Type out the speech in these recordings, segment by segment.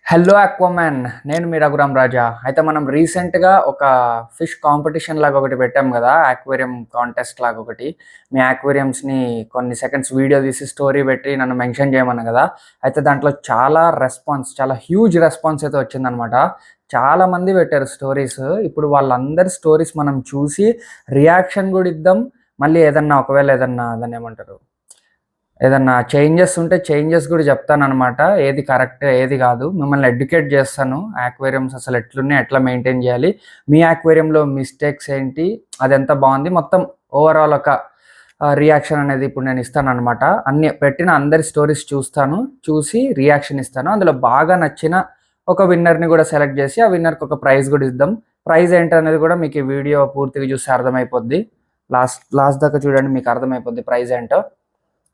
Hello అక్వామ్యాన్. నేను మీ రఘురామ్ రాజా. అయితే మనం రీసెంట్‌గా ఒక ఫిష్ కాంపిటీషన్ లాగా ఒకటి పెట్టాం గదా! అక్వేరియం కాంటెస్ట్ లాగా ఒకటి. మీ అక్వేరియంస్‌ని కొన్ని సెకండ్స్ వీడియో తీసి స్టోరీ పెట్టి నన్ను మెన్షన్ చేయమన్నా గదా! అయితే దాంట్లో చాలా హ్యూజ్ రెస్పాన్స్ అయితే వచ్చిందనమాట. చాలామంది పెట్టారు స్టోరీస్. ఇప్పుడు వాళ్ళందరి స్టోరీస్ మనం చూసి రియాక్షన్ గూడా ఇద్దాం. మళ్ళీ ఒకవేళ దాన్నేమంటారు? ఏదన్నా చేంజెస్ ఉంటే చేంజెస్ గూడా జెప్తాననమాట. ఏది కరెక్ట్, ఏది గాదు. మిమ్మల్ని ఎడ్యుకేట్ జేస్తాను. అక్వేరియంస్ అసలు ఎట్లున్నాయి, ఎట్లా మెయింటైన్ జేయాలి, మీ అక్వేరియంలో మిస్టేక్స్ ఏంటి, అదెంత బావుంది, మొత్తం ఓవరాల్ ఒక రియాక్షన్ అనేది ఇప్పుడు నేను ఇస్తాననమాట. పెట్టిన అందరి స్టోరీస్ చూస్తాను. చూసి రియాక్షన్ ఇస్తాను. అందులో బాగా నచ్చిన ఒక విన్నర్‌ని గూడా సెలెక్ట్ జేసి, ఆ విన్నర్‌కి ఒక ప్రైజ్ గూడా ఇద్దాం. ప్రైజ్ ఏంటనేది గూడా మీకు ఈ వీడియో పూర్తిగా చూస్తే అర్థమైపోద్ది. లాస్ట్ లాస్ట్ దాకా చూడండి, మీకు అర్థమైపోద్ది ప్రైజ్ ఏంటో.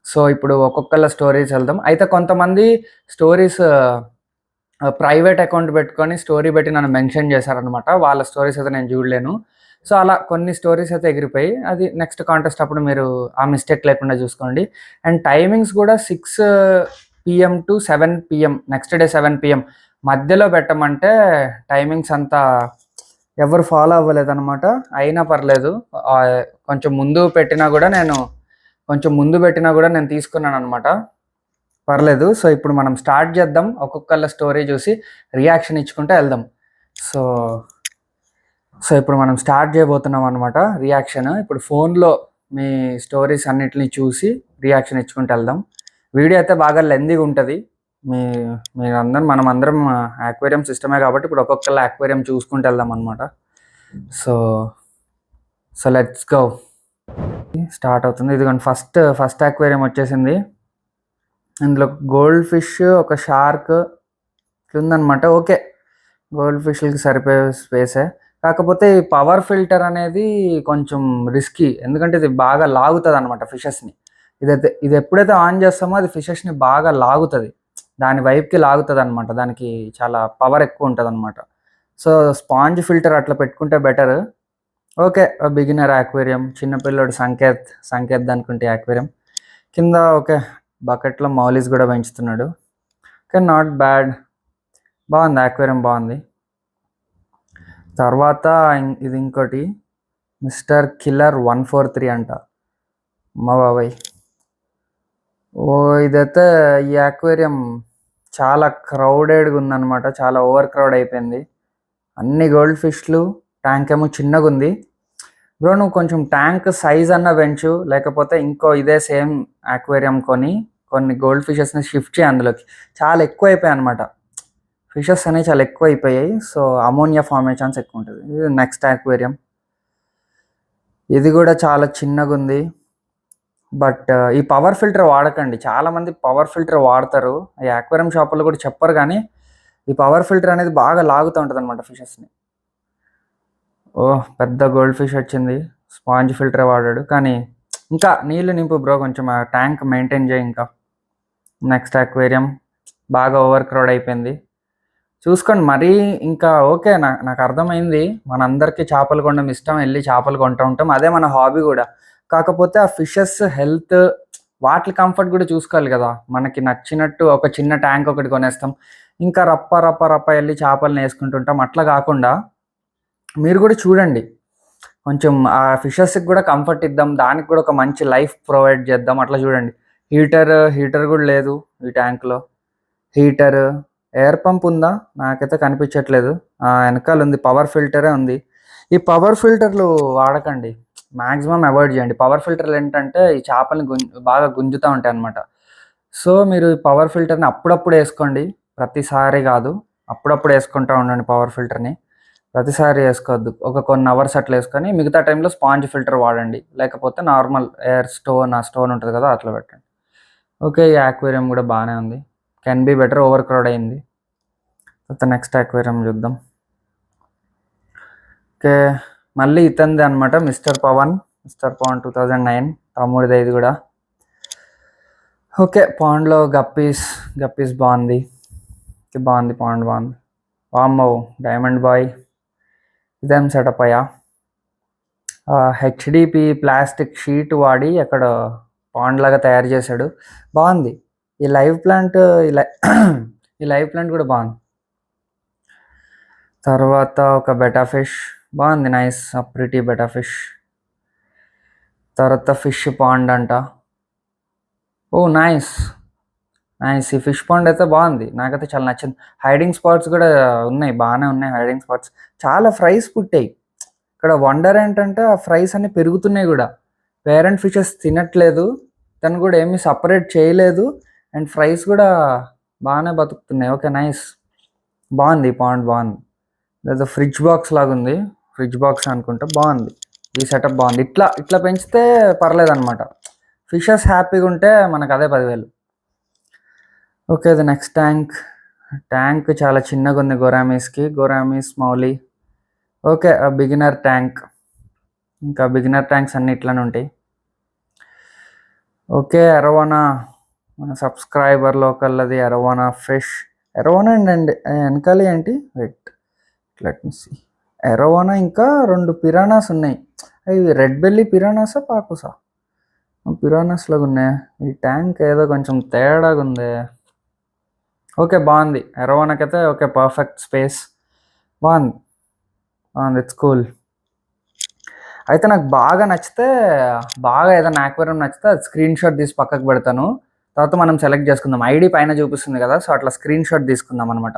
సో, ఇప్పుడు ఒక్కొక్కళ్ళ స్టోరీస్ వెళ్దాం. అయితే కొంతమంది స్టోరీస్ ప్రైవేట్ అకౌంట్ పెట్టుకొని స్టోరీ పెట్టి నన్ను మెన్షన్ చేశారనమాట. వాళ్ళ స్టోరీస్ అయితే నేను చూడలేను. సో, అలా కొన్ని స్టోరీస్ అయితే ఎగిరిపోయాయి. అది నెక్స్ట్ కాంటెస్ట్ అప్పుడు మీరు ఆ మిస్టేక్ లేకుండా చూసుకోండి. అండ్ టైమింగ్స్ కూడా 6 PM to 7 PM, next day 7 PM మధ్యలో పెట్టమంటే టైమింగ్స్ అంతా ఎవరు ఫాలో అవ్వలేదనమాట. అయినా పర్లేదు. కొంచెం ముందు పెట్టినా కూడా నేను తీసుకున్నాననమాట. పర్లేదు. సో, ఇప్పుడు మనం స్టార్ట్ చేద్దాం. ఒక్కొక్కళ్ళ స్టోరీ చూసి రియాక్షన్ ఇచ్చుకుంటూ వెళ్దాం. సో, ఇప్పుడు మనం స్టార్ట్ చేయబోతున్నాం అనమాట రియాక్షన్. ఇప్పుడు ఫోన్‌లో మీ స్టోరీస్ అన్నిటిని చూసి రియాక్షన్ ఇచ్చుకుంటూ వెళ్దాం. వీడియో అయితే బాగా లెంతీగా ఉంటుంది. మీ మనమందరం అక్వేరియం సిస్టమే కాబట్టి ఇప్పుడు ఒక్కొక్కళ్ళ అక్వేరియం చూసుకుంటూ వెళ్దాం అనమాట. So let's go. స్టార్ట్ అవుతుంది. ఇదిగోండి ఫస్ట్ అక్వేరియం వచ్చేసింది. ఇందులో గోల్డ్ ఫిష్, ఒక షార్క్ ఉందనమాట. ఓకే, గోల్డ్ ఫిష్‌లకి సరిపోయే స్పేసే. కాకపోతే ఈ పవర్ ఫిల్టర్ అనేది కొంచెం రిస్కీ. ఎందుకంటే ఇది బాగా లాగుతదనమాట ఫిషెస్‌ని. ఇది ఎప్పుడైతే ఆన్ చేస్తామో అది ఫిషెస్‌ని బాగా లాగుతది. దాని వైపుకి లాగుతదనమాట. దానికి చాలా పవర్ ఎక్కువ ఉంటదనమాట. సో, స్పాంజ్ ఫిల్టర్ అట్లా పెట్టుకుంటే బెటర్. ఓకే, బిగినర్ అక్వేరియం, చిన్న పిల్లోడు సంకేత్ అనుకుంటే అక్వేరియం. కింద ఓకే, బకెట్‌లో మౌలీస్ కూడా పెంచుతున్నాడు. Okay, not bad. బాగుంది, అక్వేరియం బాగుంది. తర్వాత ఇది ఇంకోటి మిస్టర్ కిల్లర్ 143 అంట. మా బాబాయ్, ఓ ఇదైతే ఈ అక్వేరియం చాలా క్రౌడెడ్గా ఉందన్నమాట. చాలా ఓవర్ క్రౌడ్ అయిపోయింది. అన్ని గోల్డ్ ఫిష్లు. ట్యాంక్ ఏమో చిన్నగా ఉంది. బ్రో, నువ్వు కొంచెం ట్యాంక్ సైజ్ అన్న పెంచు, లేకపోతే ఇంకో ఇదే సేమ్ అక్వేరియం కొన్ని గోల్డ్ ఫిషెస్ని షిఫ్ట్ చేయి అందులోకి. చాలా ఎక్కువ అయిపోయాయి అనమాట. ఫిషెస్ అనేవి చాలా ఎక్కువ అయిపోయాయి. సో, అమోనియా ఫామ్ అయ్యే ఛాన్స్ ఎక్కువ ఉంటుంది. ఇది నెక్స్ట్ అక్వేరియం. ఇది కూడా చాలా చిన్నగా ఉంది. బట్ ఈ పవర్ ఫిల్టర్ వాడకండి. చాలామంది పవర్ ఫిల్టర్ వాడతారు. ఈ అక్వేరియం షాపుల్లో కూడా చెప్పరు, కానీ ఈ పవర్ ఫిల్టర్ అనేది బాగా లాగుతూ ఉంటుంది అనమాట ఫిషెస్ని. పెద్ద గోల్డ్ ఫిష్ వచ్చింది. స్పాంజ్ ఫిల్టర్ వాడాడు, కానీ ఇంకా నీళ్ళు నింపు బ్రో, కొంచెం ఆ ట్యాంక్ మెయింటైన్ చేయి. ఇంకా నెక్స్ట్ అక్వేరియం బాగా ఓవర్ క్రౌడ్ అయిపోయింది. చూసుకోండి మరీ. ఇంకా ఓకే, నాకు అర్థమైంది. మనందరికీ చేపలు కొనడం ఇష్టం, వెళ్ళి చేపలు కొంటూ ఉంటాం, అదే మన హాబీ కూడా. కాకపోతే ఆ ఫిషెస్ హెల్త్, వాటి కంఫర్ట్ కూడా చూసుకోవాలి కదా. మనకి నచ్చినట్టు ఒక చిన్న ట్యాంక్ ఒకటి కొనేస్తాం, ఇంకా రప్ప వెళ్ళి చేపలను వేసుకుంటుంటాం. అట్లా కాకుండా మీరు కూడా చూడండి, కొంచెం ఆ ఫిషెస్కి కూడా కంఫర్ట్ ఇద్దాం, దానికి కూడా ఒక మంచి లైఫ్ ప్రొవైడ్ చేద్దాం. అట్లా చూడండి. హీటర్ కూడా లేదు ఈ ట్యాంక్లో. ఎయిర్ పంప్ ఉందా? నాకైతే కనిపించట్లేదు. వెనకాల ఉంది, పవర్ ఫిల్టరే ఉంది. ఈ పవర్ ఫిల్టర్లు వాడకండి, మ్యాక్సిమం అవాయిడ్ చేయండి. పవర్ ఫిల్టర్లు ఏంటంటే ఈ చేపల్ని బాగా గుంజుతూ ఉంటాయి అన్నమాట. సో, మీరు ఈ పవర్ ఫిల్టర్ని అప్పుడప్పుడు వేసుకోండి, ప్రతిసారి కాదు. అప్పుడప్పుడు వేసుకుంటూ ఉండండి పవర్ ఫిల్టర్ని. ప్రతిసారి వేసుకోవద్దు. కొన్ని అవర్స్ అట్లా వేసుకొని మిగతా టైంలో స్పాంజ్ ఫిల్టర్ వాడండి, లేకపోతే నార్మల్ ఎయిర్ స్టోన్ ఉంటుంది కదా, అట్లా పెట్టండి. ఓకే, ఈ అక్వేరియం కూడా బాగానే ఉంది. Can be better, over crowd అయింది. తర్వాత నెక్స్ట్ అక్వేరియం చూద్దాం. ఓకే, మళ్ళీ ఇతంది అనమాట, మిస్టర్ పవన్ 2009, తమ్ముడిదే ఇది కూడా. ఓకే, పాండ్లో గప్పీస్ బాగుంది. పాండ్ బాగుంది. వామ్మో, డైమండ్ బాయ్. ఇదేం సెటప్ అయ్యా. హెచ్డిపి ప్లాస్టిక్ షీట్ వాడి అక్కడ పాండ్ లాగా తయారు చేశాడు. బాగుంది. ఈ లైవ్ ప్లాంట్ కూడా బాగుంది. తర్వాత ఒక బెటా ఫిష్ బాగుంది, నైస్, ప్రిటీ బెటా ఫిష్. తర్వాత ఫిష్ పాండ్ అంట. ఓ నైస్ నైస్, ఈ ఫిష్ పాండ్ అయితే బాగుంది, నాకైతే చాలా నచ్చింది. హైడింగ్ స్పాట్స్ కూడా ఉన్నాయి, బాగానే ఉన్నాయి హైడింగ్ స్పాట్స్. చాలా ఫ్రైస్ పుట్టాయి ఇక్కడ. వండర్ ఏంటంటే ఆ ఫ్రైస్ అన్ని పెరుగుతున్నాయి కూడా. పేరెంట్ ఫిషెస్ తినట్లేదు, తను కూడా ఏమీ సపరేట్ చేయలేదు, అండ్ ఫ్రైస్ కూడా బాగానే బతుకుతున్నాయి. ఓకే నైస్, బాగుంది ఈ పాండ్, బాగుంది. ఏదో ఫ్రిడ్జ్ బాక్స్ లాగా ఉంది, ఫ్రిడ్జ్ బాక్స్ అనుకుంటా, బాగుంది ఈ సెటప్, బాగుంది. ఇట్లా ఇట్లా పెంచితే పర్లేదు అనమాట. ఫిషెస్ హ్యాపీగా ఉంటే మనకు అదే 10,000. ఓకే, ఇది నెక్స్ట్ ట్యాంక్. ట్యాంక్ చాలా చిన్నగా ఉంది గోరామీస్కి, gouramis molly. Okay, beginner tank. ఇంకా బిగినర్ ట్యాంక్స్ అన్ని ఇట్లానే ఉంటాయి. ఓకే, అరోవానా, మన సబ్స్క్రైబర్ లోకల్ది అరోవానా ఫిష్. అరోవానా అండ్ వెనకాల ఏంటి, wait let me see. Arowana ఇంకా 2 పిరానాస్ ఉన్నాయి. అవి రెడ్ బెల్లీ పిరానాసా పాకుసా? పిరానాస్ లాగా ఉన్నాయి. ఈ ట్యాంక్ ఏదో కొంచెం తేడాగా ఉంది. ఓకే, బాగుంది అరోవానాకైతే. ఓకే, పర్ఫెక్ట్ స్పేస్, బాగుంది బాగుంది, ఇట్స్ కూల్. అయితే నాకు బాగా నచ్చితే, బాగా ఏదైనా యాక్వేరియం నచ్చితే అది స్క్రీన్ షాట్ తీసి పక్కకు పెడతాను. తర్వాత మనం సెలెక్ట్ చేసుకుందాం. ఐడి పైన చూపిస్తుంది కదా, సో అట్లా స్క్రీన్ షాట్ తీసుకుందాం అనమాట.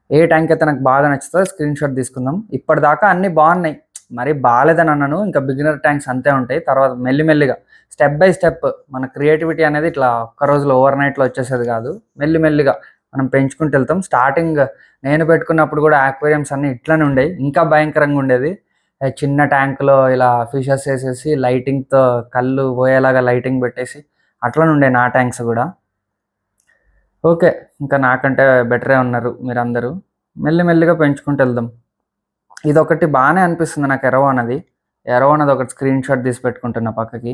ఏ ట్యాంక్ అయితే నాకు బాగా నచ్చుతుందో స్క్రీన్ షాట్ తీసుకుందాం. ఇప్పటిదాకా అన్నీ బాగున్నాయి, మరి బాగాలేదని అన్నాను. ఇంకా బిగినర్ ట్యాంక్స్ అంతే ఉంటాయి. తర్వాత మెల్లిమెల్లిగా స్టెప్ బై స్టెప్ మన క్రియేటివిటీ అనేది ఇట్లా ఒక్క రోజులో ఓవర్ నైట్లో వచ్చేసేది కాదు. మెల్లిమెల్లిగా మనం పెంచుకుంటూ వెళ్తాం. స్టార్టింగ్ నేను పెట్టుకున్నప్పుడు కూడా యాక్వేరియంస్ అన్నీ ఇట్లనే ఉండేవి, ఇంకా భయంకరంగా ఉండేది. చిన్న ట్యాంక్లో ఇలా ఫిషెస్ వేసేసి లైటింగ్తో కళ్ళు పోయేలాగా లైటింగ్ పెట్టేసి అట్లనే ఉండే నా ట్యాంక్స్ కూడా. ఓకే, ఇంకా నాకంటే బెటరే ఉన్నారు మీరందరూ. మెల్లిమెల్లిగా పెంచుకుంటూ వెళ్దాం. ఇదొకటి బాగానే అనిపిస్తుంది నాకు, ఎరవానది. ఎరవానది ఒకటి స్క్రీన్ షాట్ తీసి పెట్టుకుంటున్నా పక్కకి.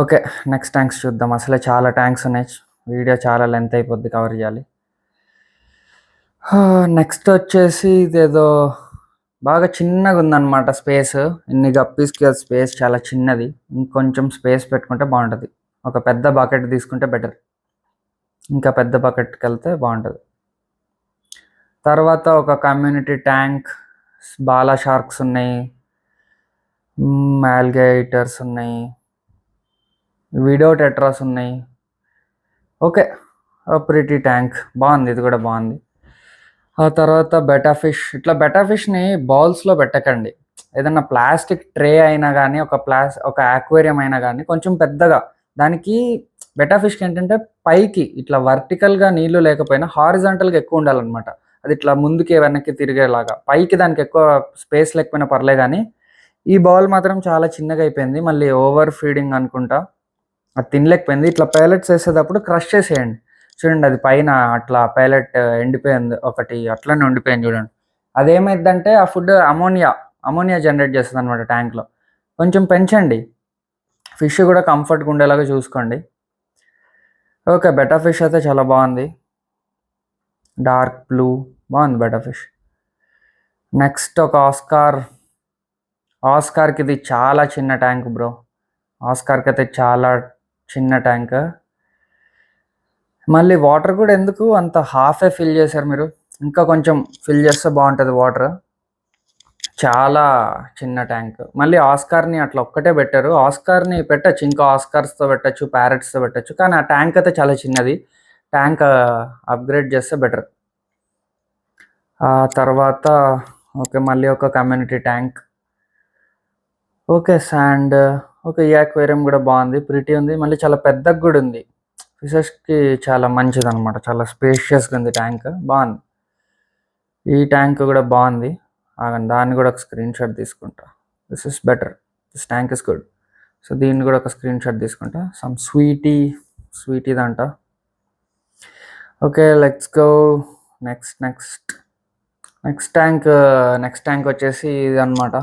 ఓకే, నెక్స్ట్ ట్యాంక్స్ చూద్దాం. అసలే చాలా ట్యాంక్స్ ఉన్నాయి, వీడియో చాలా లెంత్ అయిపోద్ది కవర్ చేయాలి. నెక్స్ట్ వచ్చేసి ఇదేదో బాగా చిన్నగా ఉందన్నమాట స్పేస్. ఇన్ని గప్పీస్కి స్పేస్ చాలా చిన్నది, ఇంకొంచెం స్పేస్ పెట్టుకుంటే బాగుంటుంది. ఒక పెద్ద బకెట్ తీసుకుంటే బెటర్, ఇంకా పెద్ద బకెట్కి వెళ్తే బాగుంటుంది. తర్వాత ఒక కమ్యూనిటీ ట్యాంక్, బాలా షార్క్స్ ఉన్నాయి, ఆల్గేటర్స్ ఉన్నాయి, విడో టెట్రాస్ ఉన్నాయి. ఓకే, ప్రిటీ ట్యాంక్, బాగుంది, ఇది కూడా బాగుంది. ఆ తర్వాత బెటా ఫిష్. ఇట్లా బెటా ఫిష్ని బౌల్స్లో పెట్టకండి. ఏదన్నా ప్లాస్టిక్ ట్రే అయినా కానీ, ఒక యాక్వేరియం అయినా కానీ కొంచెం పెద్దగా, దానికి బెటా ఫిష్కి ఏంటంటే పైకి ఇట్లా వర్టికల్గా నీళ్లు లేకపోయినా హారిజాంటల్గా ఎక్కువ ఉండాలన్నమాట. అది ఇట్లా ముందుకి వెనక్కి తిరిగేలాగా. పైకి దానికి ఎక్కువ స్పేస్ లేకపోయినా పర్లే, కానీ ఈ బౌల్ మాత్రం చాలా చిన్నగా అయిపోయింది. మళ్ళీ ఓవర్ ఫీడింగ్ అనుకుంటా, అది తినలేకపోయింది. ఇట్లా పైలెట్స్ వేసేటప్పుడు క్రష్ చేసేయండి. చూడండి, అది పైన అట్లా పైలెట్ ఎండిపోయింది ఒకటి, అట్లనే ఉండిపోయింది చూడండి. అదేమైందంటే ఆ ఫుడ్ అమోనియా జనరేట్ చేస్తుంది అనమాట ట్యాంక్లో. కొంచెం పెంచండి, ఫిష్ కూడా కంఫర్ట్గా ఉండేలాగా చూసుకోండి. ఓకే, బెటా ఫిష్ అయితే చాలా బాగుంది, డార్క్ బ్లూ, బాగుంది బెటా ఫిష్. నెక్స్ట్ ఒక ఆస్కార్కి ఇది చాలా చిన్న ట్యాంక్ బ్రో. ఆస్కార్కి అయితే చాలా చిన్న ట్యాంక్. మళ్ళీ వాటర్ కూడా ఎందుకు అంత హాఫే ఫిల్ చేశారు మీరు, ఇంకా కొంచెం ఫిల్ చేస్తే బాగుంటుంది వాటర్. చాలా చిన్న ట్యాంక్. మళ్ళీ ఆస్కార్ని అట్లా ఒక్కటే పెట్టారు. ఆస్కార్ని పెట్టచ్చు, ఇంకా ఆస్కార్స్తో పెట్టచ్చు, ప్యారెట్స్తో పెట్టచ్చు, కానీ ఆ ట్యాంక్ అయితే చాలా చిన్నది. ట్యాంక్ అప్గ్రేడ్ చేస్తే బెటర్. ఆ తర్వాత ఓకే, మళ్ళీ ఒక community tank. Okay, sand. Okay, ఈ అక్వేరియం కూడా బాగుంది, ప్రిటీ ఉంది, మళ్ళీ చాలా పెద్దగా కూడా ఉంది. ఫిషెస్కి చాలా మంచిది అనమాట, చాలా స్పేషియస్గా ఉంది ట్యాంక్, బాగుంది. ఈ ట్యాంక్ కూడా బాగుంది, దాన్ని కూడా ఒక స్క్రీన్ షాట్ తీసుకుంటా. This is better, this tank is good. So దీన్ని కూడా ఒక స్క్రీన్ షాట్ తీసుకుంటా. సమ్ స్వీటీదంట. Okay, let's go. Next tank వచ్చేసి ఇది అనమాట.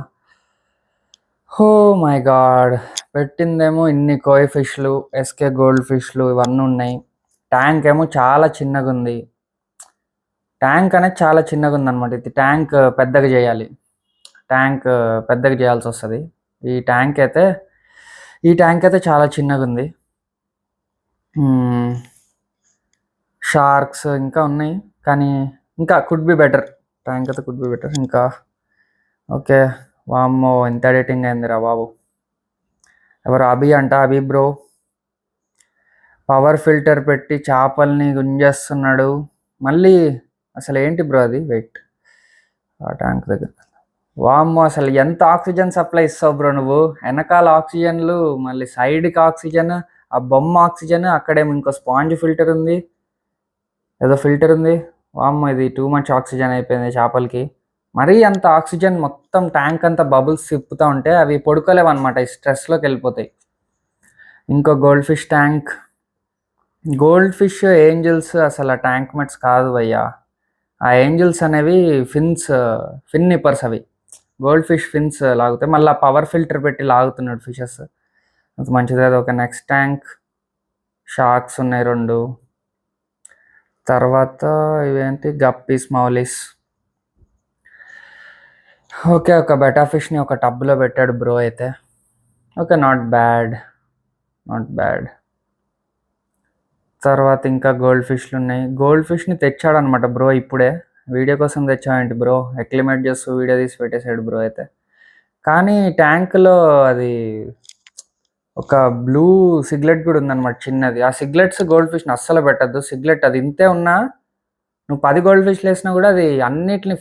ఓ మై గాడ్, పెట్టిందేమో ఇన్ని కోయి ఫిష్లు, ఎస్కే గోల్డ్ ఫిష్లు ఇవన్నీ ఉన్నాయి. ట్యాంక్ ఏమో చాలా చిన్నగా ఉంది. ట్యాంక్ అనేది చాలా చిన్నగా ఉందన్నమాట. ఇది ట్యాంక్ పెద్దగా చేయాలి, ట్యాంక్ పెద్దగా చేయాల్సి వస్తుంది. ఈ ట్యాంక్ అయితే చాలా చిన్నగా ఉంది. షార్క్స్ ఇంకా ఉన్నాయి, కానీ ఇంకా కుడ్ బి బెటర్. ట్యాంక్ అయితే కుడ్ బి బెటర్. ఇంకా ఓకే, వామ్మో ఎంత ఎడిటింగ్ అయిందిరా బాబు. ఎవరు అభి అంట, అభి బ్రో పవర్ ఫిల్టర్ పెట్టి చేపల్ని గుంజేస్తున్నాడు మళ్ళీ. అసలు ఏంటి బ్రో అది? వెయిట్, ఆ ట్యాంక్ దగ్గర వామ్మో అసలు ఎంత ఆక్సిజన్ సప్లై ఇస్తావు బ్రో నువ్వు. వెనకాల ఆక్సిజన్లు, మళ్ళీ సైడ్కి ఆక్సిజన్, ఆ బొమ్మ ఆక్సిజన్, అక్కడేమో ఇంకో స్పాంజ్ ఫిల్టర్ ఉంది, ఏదో ఫిల్టర్ ఉంది. వామ్మో ఇది టూ మచ్ ఆక్సిజన్ అయిపోయింది చేపలకి. మరీ అంత ఆక్సిజన్ మొత్తం ట్యాంక్ అంతా బబుల్స్ తిప్పుతూ ఉంటే అవి పడుకోలేవు అనమాట, ఈ స్ట్రెస్లోకి వెళ్ళిపోతాయి. ఇంకో gold fish tank. Gold fish angels అసలు ట్యాంక్ మెట్స్ కాదు భయ్యా. ఆ ఏంజల్స్ అనేవి ఫిన్ నిప్పర్స్ అవి. గోల్డ్ ఫిష్ ఫిన్స్ లాగుతాయి, మళ్ళీ పవర్ ఫిల్టర్ పెట్టి లాగుతున్నాడు ఫిషెస్. అంత మంచిది అది. ఒక నెక్స్ట్ ట్యాంక్ షార్క్స్ ఉన్నాయి 2. తర్వాత ఇవేంటి గప్పీస్, మౌలీస్. ఓకే, ఒక బెటా ఫిష్ని ఒక టబ్లో పెట్టాడు బ్రో అయితే. Okay, not bad. తర్వాత ఇంకా గోల్డ్ ఫిష్లు ఉన్నాయి. గోల్డ్ ఫిష్ని తెచ్చాడు అనమాట బ్రో ఇప్పుడే. వీడియో కోసం తెచ్చామేంటి బ్రో, అక్లిమేట్ చేస్తూ వీడియో తీసి పెట్టేశాడు బ్రో అయితే. కానీ ట్యాంక్లో అది ఒక బ్లూ సిగ్లెట్ కూడా ఉందన్నమాట చిన్నది. ఆ సిగ్లెట్స్ గోల్డ్ ఫిష్ని అస్సలు పెట్టద్దు. సిగ్లెట్ అది ఇంతే ఉన్నా నువ్వు 10 గోల్డ్ ఫిష్లు వేసినా కూడా అది అన్నిటిని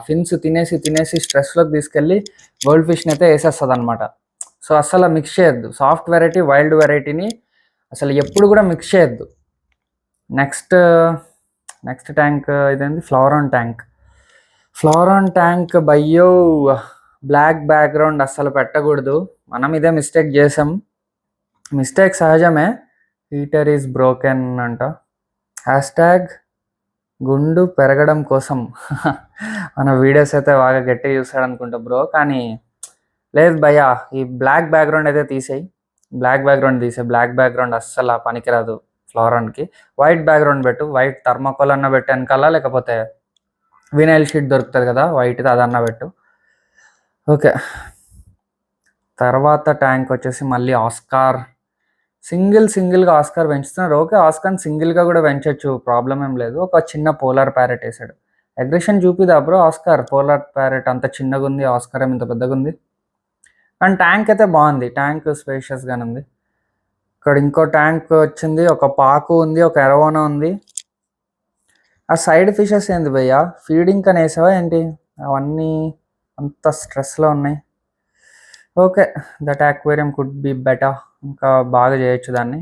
ఫిన్స్ తినేసి స్ట్రెస్లోకి తీసుకెళ్ళి గోల్డ్ ఫిష్ని అయితే వేసేస్తుంది అనమాట. సో అస్సలు మిక్స్ చేయొద్దు. సాఫ్ట్ వెరైటీ, వైల్డ్ వెరైటీని అసలు ఎప్పుడు కూడా మిక్స్ చేయొద్దు. నెక్స్ట్ ట్యాంక్ ఇదేంటి, ఫ్లోరాన్ ట్యాంక్ బయ్యో. బ్లాక్ బ్యాక్గ్రౌండ్ అస్సలు పెట్టకూడదు. మనం ఇదే మిస్టేక్ చేసాం. మిస్టేక్ సహజమే. హీటర్ ఈజ్ బ్రోకెన్ అంట. హ్యాష్ట్యాగ్ గుండు పెరగడం కోసం. మన వీడియోస్ అయితే బాగా గట్టిగా చూస్తాడు అనుకుంటా బ్రో. కానీ లేదు భయ్యా, ఈ బ్లాక్ బ్యాక్గ్రౌండ్ అయితే తీసేయి. బ్లాక్ బ్యాక్గ్రౌండ్ అస్సలు పనికిరాదు ఫ్లోరాన్కి. వైట్ బ్యాక్గ్రౌండ్ పెట్టు. వైట్ థర్మాకోల్ అన్న పెట్టు వెనకాల, లేకపోతే వినైల్ షీట్ దొరుకుతుంది కదా వైట్ది, అదన్నా పెట్టు. ఓకే, తర్వాత ట్యాంక్ వచ్చేసి మళ్ళీ ఆస్కార్. సింగిల్గా ఆస్కార్ పెంచుతున్నారు. ఓకే, ఆస్కార్ని సింగిల్గా కూడా పెంచవచ్చు, ప్రాబ్లం ఏం లేదు. ఒక చిన్న పోలార్ ప్యారెట్ వేసాడు. అగ్రెషన్ చూపిదా బ్రో ఆస్కార్? పోలార్ ప్యారెట్ అంత చిన్నగా ఉంది, ఆస్కార్ ఏమి ఇంత పెద్దగా ఉంది. అండ్ ట్యాంక్ అయితే బాగుంది, ట్యాంక్ స్పేషియస్గానే ఉంది. ఇక్కడ ఇంకో ట్యాంక్ వచ్చింది, ఒక పాకు ఉంది, ఒక ఎరవోనా ఉంది. ఆ సైడ్ ఫిషెస్ ఏంది భయ్యా, ఫీడింగ్ అని వేసావా ఏంటి? అవన్నీ అంత స్ట్రెస్లో ఉన్నాయి. Okay, that aquarium could be better, ఇంకా బాగా చేయొచ్చు దాన్ని.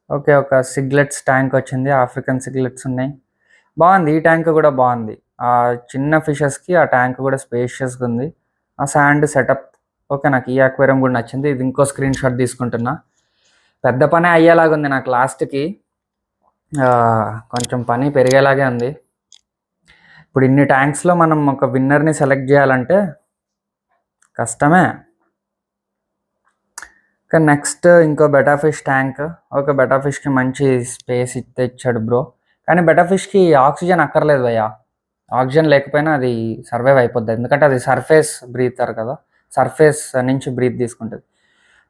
ఓకే, ఒక సిగ్లెట్స్ ట్యాంక్ వచ్చింది, ఆఫ్రికన్ సిగ్లెట్స్ ఉన్నాయి. బాగుంది, ఈ ట్యాంక్ కూడా బాగుంది. ఆ చిన్న ఫిషెస్కి ఆ ట్యాంక్ కూడా స్పేషియస్గా ఉంది. ఆ శాండ్ సెటప్ ఓకే, నాకు ఈ అక్వేరియం కూడా నచ్చింది. ఇది ఇంకో స్క్రీన్ షాట్ తీసుకుంటున్నా. పెద్ద పని అయ్యేలాగా ఉంది నాకు లాస్ట్కి, కొంచెం పని పెరిగేలాగే ఉంది. ఇప్పుడు ఇన్ని ట్యాంక్స్లో మనం ఒక విన్నర్ని సెలెక్ట్ చేయాలంటే కష్టమే. కానీ నెక్స్ట్ ఇంకో betta fish tank. Okay, betta ఫిష్కి మంచి స్పేస్ ఇచ్చాడు బ్రో. కానీ బెటా ఫిష్కి ఆక్సిజన్ అక్కర్లేదు భయ్యా. ఆక్సిజన్ లేకపోయినా అది సర్వైవ్ అయిపోద్ది, ఎందుకంటే అది సర్ఫేస్ బ్రీతర్ కదా, సర్ఫేస్ నుంచి బ్రీత్ తీసుకుంటుంది.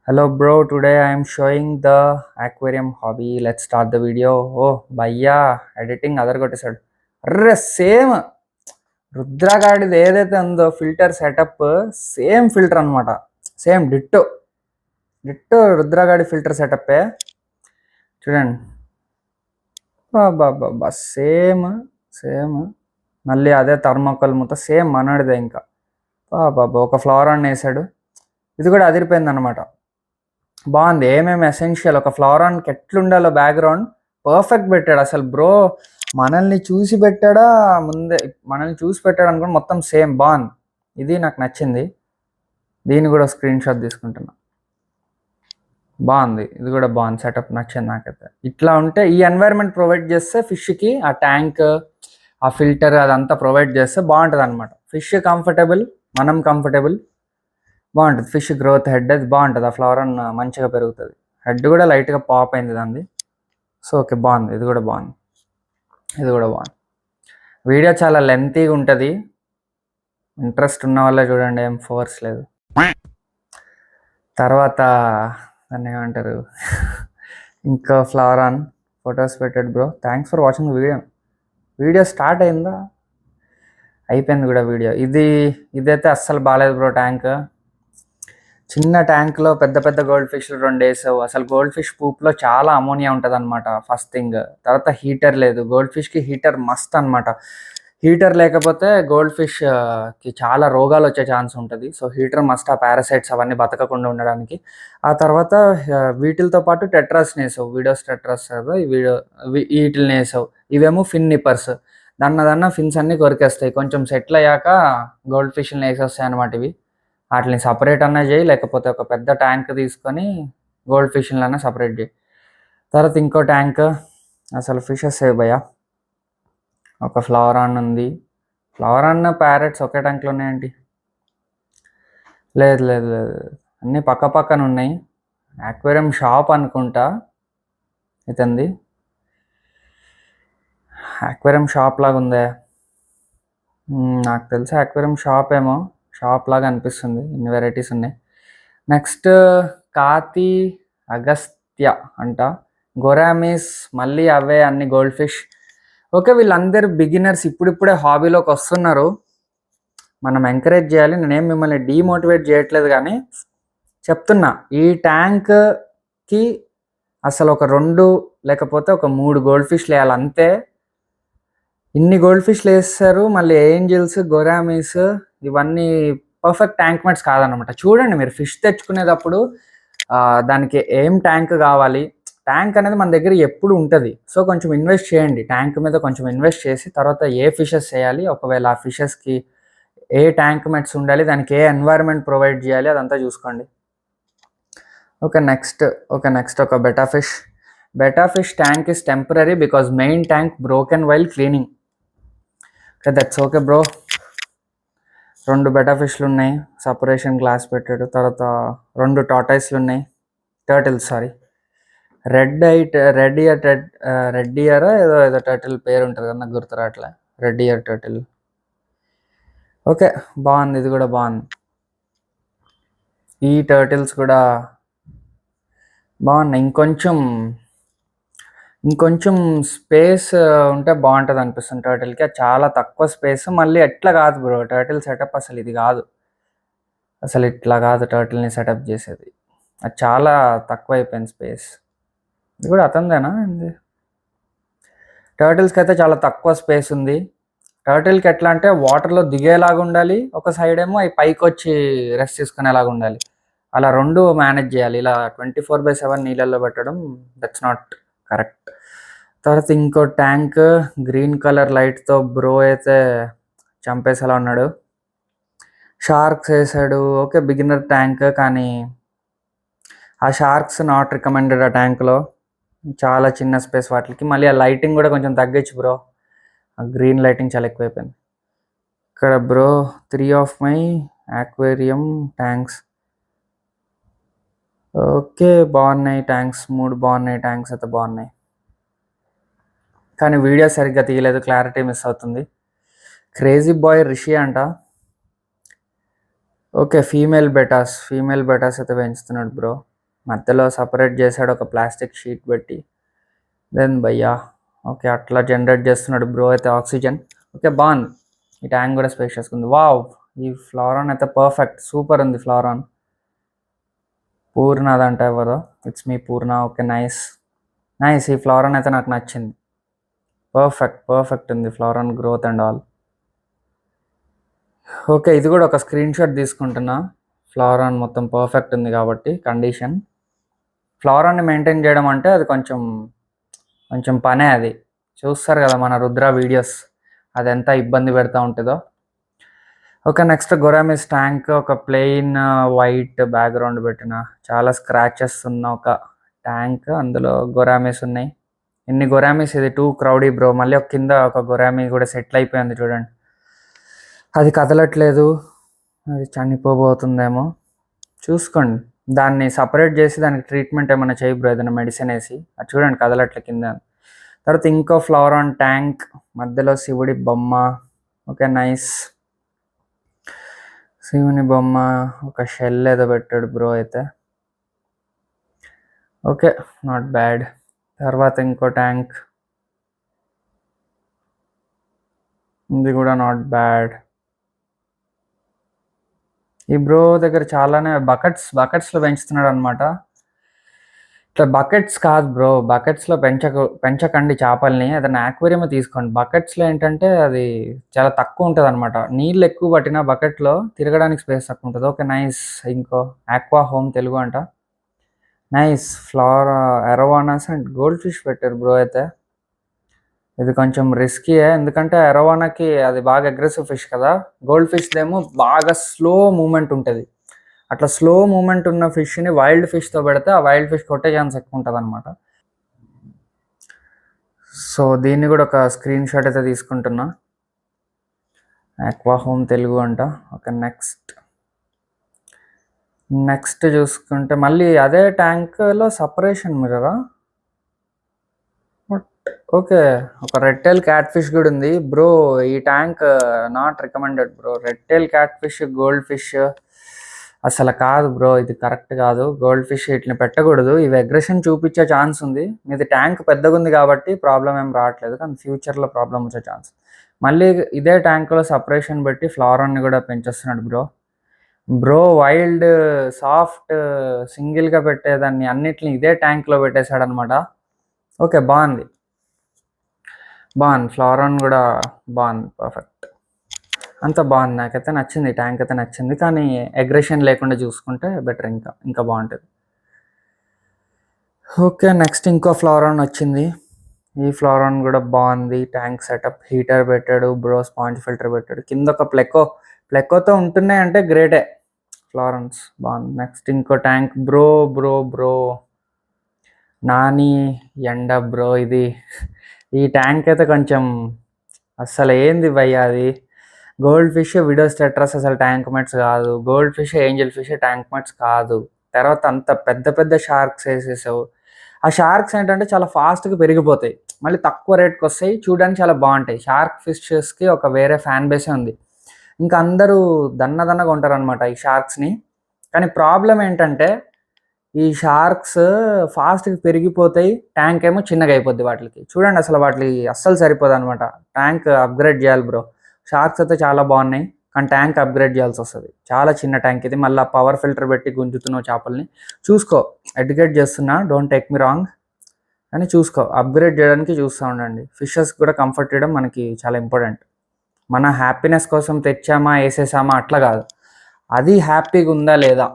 Hello bro, today I'm showing the aquarium hobby, let's start the video. ఓ భయ్యా, ఎడిటింగ్ అదరగొట్టేశాడు. అర్రే సేమ్ రుద్రగాడిది ఏదైతే ఉందో ఫిల్టర్ సెటప్, సేమ్ ఫిల్టర్ అనమాట, సేమ్ డిట్టో రుద్రగాడి ఫిల్టర్ సెటప్పే. చూడండి బాబా, సేమ్. మళ్ళీ అదే థర్మాకోల్ మొత్తం సేమ్ మనడిదే. ఇంకా బాబా ఒక ఫ్లోరాన్ వేసాడు, ఇది కూడా అదిరిపోయింది అనమాట. బాగుంది. ఏమేమి ఎసెన్షియల్, ఒక ఫ్లోరాన్కి ఎట్లుండాలో బ్యాక్గ్రౌండ్ పర్ఫెక్ట్ పెట్టాడు అసలు బ్రో. మనల్ని చూసి పెట్టాడా అనుకోండి, మొత్తం సేమ్ బాగుంది. ఇది నాకు నచ్చింది. దీన్ని కూడా స్క్రీన్ షాట్ తీసుకుంటున్నా. బాగుంది, ఇది కూడా బాగుంది, సెటప్ నచ్చింది నాకైతే. ఇట్లా ఉంటే ఈ ఎన్వైర్న్మెంట్ ప్రొవైడ్ చేస్తే ఫిష్కి ఆ ట్యాంక్, ఆ ఫిల్టర్ అదంతా ప్రొవైడ్ చేస్తే బాగుంటుంది అనమాట. ఫిష్ కంఫర్టబుల్, మనం కంఫర్టబుల్, బాగుంటుంది. ఫిష్ గ్రోత్, హెడ్ అది బాగుంటుంది, ఆ ఫ్లవరన్ మంచిగా పెరుగుతుంది. హెడ్ కూడా లైట్గా పాప్ అయింది దాన్ని. సో ఓకే, బాగుంది, ఇది కూడా బాగుంది. వీడియో చాలా లెంతీగా ఉంటుంది, ఇంట్రెస్ట్ ఉన్న వాళ్ళే చూడండి, ఏం ఫోర్స్ లేదు. తర్వాత దాన్ని ఏమంటారు, ఇంకా ఫ్లవరాన్ ఫొటోస్ పెట్టాడు bro. Thanks for watching the video start అయిందా? అయిపోయింది కూడా వీడియో. ఇదైతే అస్సలు బాలేదు బ్రో ట్యాంక్. చిన్న ట్యాంక్లో పెద్ద పెద్ద గోల్డ్ ఫిష్లు 2 వేసావు. అసలు గోల్డ్ ఫిష్ పూప్లో చాలా అమోనియా ఉంటుంది అనమాట ఫస్ట్ థింగ్. తర్వాత హీటర్ లేదు. గోల్డ్ ఫిష్కి హీటర్ మస్ట్ అనమాట. హీటర్ లేకపోతే గోల్డ్ ఫిష్కి చాలా రోగాలు వచ్చే ఛాన్స్ ఉంటుంది. సో హీటర్ మస్ట్, ఆ పారాసైట్స్ అవన్నీ బతకకుండా ఉండడానికి. ఆ తర్వాత వీటితో పాటు టెట్రాస్ వేసావు, వీడియోస్ టెట్రాస్ కదా వీటిని వేసావు. ఇవేమో ఫిన్ నిప్పర్స్. దన్న ఫిన్స్ అన్నీ కొరికేస్తాయి. కొంచెం సెటిల్ అయ్యాక గోల్డ్ ఫిష్ని వేసేస్తాయి అనమాట ఇవి. వాటిని సపరేట్ అన్నా చేయి, లేకపోతే ఒక పెద్ద ట్యాంక్ తీసుకొని గోల్డ్ ఫిష్లన్నా సపరేట్ చేయి. తర్వాత ఇంకో ట్యాంక్. అసలు ఫిషెస్ ఏ భయ్యా. ఒక ఫ్లవరాన్ ఉంది. ఫ్లవరాన్ ప్యారెట్స్ ఒకే ట్యాంక్లో ఉన్నాయండి? లేదు లేదు లేదు, అన్నీ పక్క పక్కన ఉన్నాయి. అక్వేరియం షాప్ అనుకుంటా ఇతంది. అక్వేరియం షాప్ లాగా ఉందే. నాకు తెలిసి అక్వేరియం షాప్ ఏమో. షాప్ లాగా అనిపిస్తుంది. ఇన్ని వెరైటీస్ ఉన్నాయి. నెక్స్ట్ కాతి అగస్త్య అంట. గొరామిస్, మళ్ళీ అవే అన్ని గోల్డ్ ఫిష్. ఓకే, వీళ్ళందరూ బిగినర్స్, ఇప్పుడిప్పుడే హాబీలోకి వస్తున్నారు. మనం ఎంకరేజ్ చేయాలి. నేనేం మిమ్మల్ని డీమోటివేట్ చేయట్లేదు, కానీ చెప్తున్నా ఈ ట్యాంక్కి అసలు ఒక 2 లేకపోతే ఒక 3 గోల్డ్ ఫిష్లు వేయాలి అంతే. ఇన్ని గోల్డ్ ఫిష్లు వేస్తారు. మళ్ళీ ఏంజిల్స్, గొరామిస్ ఇవన్నీ పర్ఫెక్ట్ ట్యాంక్ మేట్స్ కాదనమాట. చూడండి, మీరు ఫిష్ తెచ్చుకునేటప్పుడు దానికి ఏం ట్యాంక్ కావాలి. ట్యాంక్ అనేది మన దగ్గర ఎప్పుడు ఉంటుంది. సో కొంచెం ఇన్వెస్ట్ చేయండి. ట్యాంక్ మీద కొంచెం ఇన్వెస్ట్ చేసి తర్వాత ఏ ఫిషెస్ చేయాలి, ఒకవేళ ఆ ఫిషెస్కి ఏ ట్యాంక్ మేట్స్ ఉండాలి, దానికి ఏ ఎన్వైరన్మెంట్ ప్రొవైడ్ చేయాలి, అదంతా చూసుకోండి. ఓకే నెక్స్ట్ ఒక betta fish. Betta fish tank is temporary because main tank broken while cleaning. Okay, that's okay bro. 2 betta ఫిష్లు ఉన్నాయి. సపరేషన్ గ్లాస్ పెట్టాడు. తర్వాత 2 టార్టాయిస్లు ఉన్నాయి. Turtles, sorry. రెడ్ ఇయర్ ఏదో టర్టిల్ పేరు ఉంటుంది కదా, నాకు గుర్తు రావట్లే. Red year turtle. ఓకే, బాగుంది. ఇది కూడా బాగుంది. ఈ టర్టిల్స్ కూడా బాగున్నాయి. ఇంకొంచెం స్పేస్ ఉంటే బాగుంటుంది అనిపిస్తుంది టర్టిల్కి. అది చాలా తక్కువ స్పేస్. మళ్ళీ ఎట్లా కాదు బ్రో టర్టిల్ సెటప్, అసలు ఇది కాదు. అసలు ఇట్లా కాదు టర్టిల్ని సెటప్ చేసేది. అది చాలా తక్కువ అయిపోయింది స్పేస్. ఇది కూడా అతందేనా? టర్టిల్స్కి అయితే చాలా తక్కువ స్పేస్ ఉంది. టర్టిల్కి ఎట్లా అంటే వాటర్లో దిగేలాగా ఉండాలి, ఒక సైడ్ ఏమో అవి పైకి వచ్చి రెస్ట్ తీసుకునేలాగా ఉండాలి. అలా 2 మేనేజ్ చేయాలి. ఇలా 24/7 నీళ్ళల్లో పెట్టడం దట్స్ నాట్ కరెక్ట్. తర్వాత ఇంకో ట్యాంక్ గ్రీన్ కలర్ లైట్తో బ్రో అయితే చంపేసేలా ఉన్నాడు. షార్క్స్ వేసాడు. ఓకే, బిగినర్ ట్యాంక్, కానీ ఆ షార్క్స్ నాట్ రికమెండెడ్ ఆ ట్యాంక్లో. చాలా చిన్న స్పేస్ వాటికి. మళ్ళీ ఆ లైటింగ్ కూడా కొంచెం తగ్గచ్చు బ్రో. ఆ గ్రీన్ లైటింగ్ చాలా ఎక్కువైపోయింది. ఇక్కడ bro 3 of my aquarium tanks. Okay, బాగున్నాయి ట్యాంక్స్. 3 బాగున్నాయి ట్యాంక్స్ అయితే బాగున్నాయి. కానీ వీడియో సరిగ్గా తీయలేదు, క్లారిటీ మిస్ అవుతుంది. క్రేజీ బాయ్ రిషి అంట. ఓకే, ఫీమేల్ బెటాస్ అయితే పెంచుతున్నాడు బ్రో. మధ్యలో సపరేట్ చేశాడు ఒక ప్లాస్టిక్ షీట్ పెట్టి. దెన్ భయ్యా ఓకే, అట్లా జనరేట్ చేస్తున్నాడు బ్రో అయితే ఆక్సిజన్. ఓకే, బాగుంది. ఈ ట్యాంక్ కూడా స్పేషియస్గా ఉంది. వావ్, ఈ ఫ్లవరాన్ అయితే పర్ఫెక్ట్, సూపర్ ఉంది ఫ్లవరాన్. పూర్ణ అదంట ఎవరో. It's me Purna. Okay, nice. ఈ ఫ్లవరాన్ అయితే నాకు నచ్చింది. పర్ఫెక్ట్ ఉంది ఫ్లవరాన్ గ్రోత్ అండ్ ఆల్. ఓకే, ఇది కూడా ఒక స్క్రీన్ షాట్ తీసుకుంటున్నా. ఫ్లవరాన్ మొత్తం పర్ఫెక్ట్ ఉంది కాబట్టి కండిషన్. ఫ్లవరాన్ని మెయింటైన్ చేయడం అంటే అది కొంచెం పనే. అది చూస్తారు కదా మన రుద్ర వీడియోస్, అది ఎంత ఇబ్బంది పెడతా ఉంటుందో. Okay, next gouramis tank. ఒక ప్లెయిన్ వైట్ బ్యాక్గ్రౌండ్ పెట్టిన చాలా స్క్రాచెస్ ఉన్న ఒక ట్యాంక్. అందులో గొరామిస్ ఉన్నాయి. ఇన్ని గొరామిస్, ఇది 2 క్రౌడీ బ్రో. మళ్ళీ ఒక కింద ఒక గొరామి కూడా సెటిల్ అయిపోయింది చూడండి. అది కదలట్లేదు, అది చనిపోబోతుందేమో. చూసుకోండి, దాన్ని సపరేట్ చేసి దానికి ట్రీట్మెంట్ ఏమైనా చేయి బ్రో, ఏదైనా మెడిసిన్ వేసి. అది చూడండి కదలట్లే కింద. తర్వాత ఇంకో ఫ్లవరాన్ ట్యాంక్, మధ్యలో శివుడి బొమ్మ. Okay, nice. శివుని బొమ్మ, ఒక షెల్ ఏదో పెట్టాడు బ్రో అయితే. Okay, not bad. తర్వాత ఇంకో ట్యాంక్. ఇది కూడా నాట్ బ్యాడ్. ఈ బ్రో దగ్గర చాలానే బకెట్స్లో పెంచుతున్నాడు అనమాట. ఇట్లా బకెట్స్ కాదు బ్రో, బకెట్స్లో పెంచకండి చేపల్ని, ఏదైనా యాక్వేరియం తీసుకోండి. బకెట్స్లో ఏంటంటే అది చాలా తక్కువ ఉంటుంది అనమాట, నీళ్ళు ఎక్కువ పట్టిన బకెట్లో తిరగడానికి స్పేస్ తక్కువ ఉంటుంది. Okay nice. ఇంకో ఆక్వా హోమ్ తెలుగు అంట. Nice. Flower arowanas and gold fish పెట్టారు బ్రో. అయితే ఇది కొంచెం రిస్కీయే, ఎందుకంటే అరోవానాకి అది బాగా అగ్రెసివ్ ఫిష్ కదా. గోల్డ్ ఫిష్దేమో బాగా స్లో మూమెంట్ ఉంటుంది. అట్లా స్లో మూమెంట్ ఉన్న ఫిష్ని వైల్డ్ ఫిష్తో పెడితే ఆ వైల్డ్ ఫిష్ కొట్టే ఛాన్స్ ఎక్కువ ఉంటుంది అనమాట. సో దీన్ని కూడా ఒక స్క్రీన్ షాట్ అయితే తీసుకుంటున్నా. ఆక్వా హోమ్ తెలుగు అంట. ఓకే నెక్స్ట్ చూసుకుంటే మళ్ళీ అదే ట్యాంక్లో సపరేషన్ మిర్రరా. ఓకే, ఒక రెడ్ టైల్ క్యాట్ ఫిష్ కూడా ఉంది బ్రో. ఈ tank not recommended bro. Red tail catfish, goldfish అసలు కాదు బ్రో, ఇది కరెక్ట్ కాదు. గోల్డ్ ఫిష్ ఇట్లా పెట్టకూడదు, ఇవి అగ్రెషన్ చూపించే ఛాన్స్ ఉంది. మీది ట్యాంక్ పెద్దగా ఉంది కాబట్టి ప్రాబ్లం ఏం రావట్లేదు, కానీ ఫ్యూచర్లో ప్రాబ్లం వచ్చే ఛాన్స్. మళ్ళీ ఇదే ట్యాంక్లో సపరేషన్ పెట్టి ఫ్లవరాన్ని కూడా పెంచేస్తున్నాడు బ్రో. వైల్డ్ సాఫ్ట్ సింగిల్గా పెట్టేదాన్ని అన్నిటిని ఇదే ట్యాంక్లో పెట్టేశాడు అనమాట. ఓకే బాగుంది. ఫ్లవరాన్ కూడా బాగుంది, పర్ఫెక్ట్, అంత బాగుంది. నాకైతే నచ్చింది, ట్యాంక్ అయితే నచ్చింది, కానీ అగ్రెషన్ లేకుండా చూసుకుంటే బెటర్, ఇంకా బాగుంటుంది. ఓకే నెక్స్ట్ ఇంకో ఫ్లవరాన్ వచ్చింది. ఈ ఫ్లవరాన్ కూడా బాగుంది. ట్యాంక్ సెటప్, హీటర్ పెట్టాడు బ్రో, స్పాంజ్ ఫిల్టర్ పెట్టాడు, కింద ఒక ప్లెకోతో ఉంటున్నాయి అంటే గ్రేటే. ఫ్లవరాన్స్ బాగుంది. నెక్స్ట్ ఇంకో ట్యాంక్ బ్రో నాని ఎండ బ్రో. ఈ ట్యాంక్ అయితే కొంచెం అస్సలు ఏంది భయ్య, అది గోల్డ్ ఫిష్ విడోస్ టెట్రస్ అసలు ట్యాంక్ మెట్స్ కాదు, gold fish angel fish tank mates కాదు. తర్వాత అంత పెద్ద షార్క్స్ వేసేసావు. ఆ షార్క్స్ ఏంటంటే చాలా ఫాస్ట్గా పెరిగిపోతాయి, మళ్ళీ తక్కువ రేట్కి వస్తాయి, చూడడానికి చాలా బాగుంటాయి. షార్క్ ఫిషెస్కి ఒక వేరే ఫ్యాన్ బేసే ఉంది, ఇంకా అందరూ దన్నగా ఉంటారు అనమాట ఈ షార్క్స్ని. కానీ ప్రాబ్లం ఏంటంటే ఈ షార్క్స్ ఫాస్ట్గా పెరిగిపోతాయి, ట్యాంక్ ఏమో చిన్నగా అయిపోద్ది వాటికి. చూడండి అసలు వాటికి అస్సలు సరిపోదు అనమాట. ట్యాంక్ అప్గ్రేడ్ చేయాలి బ్రో. షార్క్స్ అయితే చాలా బాగున్నాయి, కానీ ట్యాంక్ అప్గ్రేడ్ చేయాల్సి వస్తుంది. చాలా చిన్న ట్యాంక్ ఇది, మళ్ళీ పవర్ ఫిల్టర్ పెట్టి గుంజుతున్నావు చేపల్ని. చూసుకో, ఎడ్యుకేట్ చేస్తున్నా, డోంట్ టేక్ మీ రాంగ్, కానీ చూసుకో, అప్గ్రేడ్ చేయడానికి చూస్తూ ఉండండి. ఫిషెస్ కూడా కంఫర్ట్ చేయడం మనకి చాలా ఇంపార్టెంట్. మన హ్యాపీనెస్ కోసం తెచ్చామా వేసేసామా అట్లా కాదు, అది హ్యాపీగా ఉందా లేదా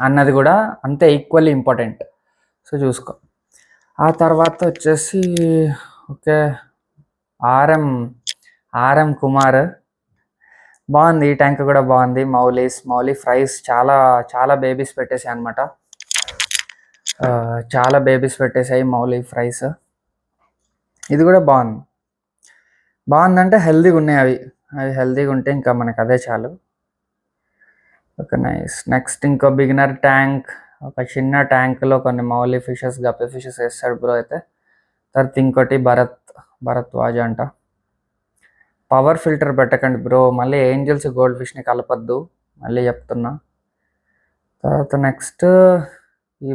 అన్నది కూడా అంతే ఈక్వల్లీ ఇంపార్టెంట్. సో చూసుకో. ఆ తర్వాత వచ్చేసి ఓకే ఆర్ఎం కుమార్ బాగుంది. ఈ ట్యాంక్ కూడా బాగుంది. మౌలీ ఫ్రైస్ చాలా బేబీస్ పెట్టేసాయి అనమాట. చాలా బేబీస్ పెట్టేసాయి మౌలీ ఫ్రైస్. ఇది కూడా బాగుందంటే హెల్దీగా ఉన్నాయి అవి హెల్దీగా ఉంటే ఇంకా మనకు అదే చాలు. Okay nice. నెక్స్ట్ ఇంకో బిగినర్ ట్యాంక్, ఒక చిన్న ట్యాంక్లో కొన్ని మౌలీ ఫిషెస్, గప్పి ఫిషెస్ వేస్తాడు బ్రో. అయితే తర్వాత ఇంకోటి భరత్ వాజ్ అంట. పవర్ ఫిల్టర్ పెట్టకండి బ్రో, మళ్ళీ ఏంజల్స్ గోల్డ్ ఫిష్ని కలపద్దు, మళ్ళీ చెప్తున్నా. తర్వాత నెక్స్ట్ ఈ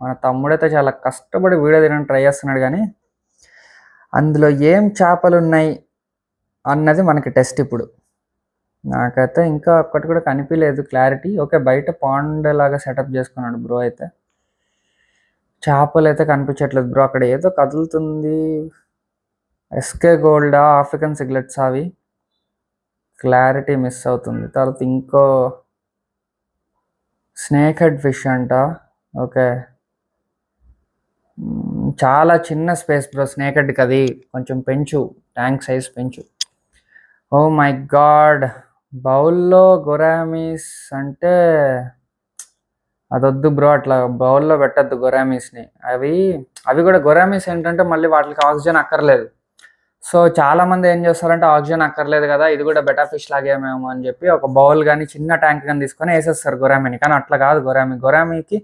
మన తమ్ముడైతే చాలా కష్టపడి వీడియో తినడానికి ట్రై చేస్తున్నాడు, కానీ అందులో ఏం చేపలు ఉన్నాయి అన్నది మనకి టెస్ట్ ఇప్పుడు. నాకైతే ఇంకా ఒక్కటి కూడా కనిపించలేదు క్లారిటీ. ఓకే బయట పాండ్ లాగా సెటప్ చేసుకున్నాడు బ్రో. అయితే చేపలు అయితే కనిపించట్లేదు బ్రో, అక్కడ ఏదో కదులుతుంది. ఎస్కే గోల్డా, ఆఫ్రికన్ సిగ్లెట్స్, అవి క్లారిటీ మిస్ అవుతుంది. తర్వాత ఇంకో స్నేక్ హెడ్ ఫిష్ అంట. ఓకే చాలా చిన్న స్పేస్ బ్రో స్నేక్ హెడ్కి, అది కొంచెం పెంచు, ట్యాంక్ సైజ్ పెంచు. ఓ మై గాడ్, బౌల్లో గొరామీస్ అంటే అదొద్దు బ్రో, అట్లా బౌల్లో పెట్టద్దు గొరామీస్ని. అవి కూడా గొరామీస్ ఏంటంటే మళ్ళీ వాటికి ఆక్సిజన్ అక్కర్లేదు. సో చాలామంది ఏం చేస్తారంటే ఆక్సిజన్ అక్కర్లేదు కదా, ఇది కూడా బెటర్ ఫిష్ లాగేమేమో అని చెప్పి ఒక బౌల్ కానీ చిన్న ట్యాంక్ కానీ తీసుకొని వేసేస్తారు గొరామీని. కానీ అట్లా కాదు, గొరామీకి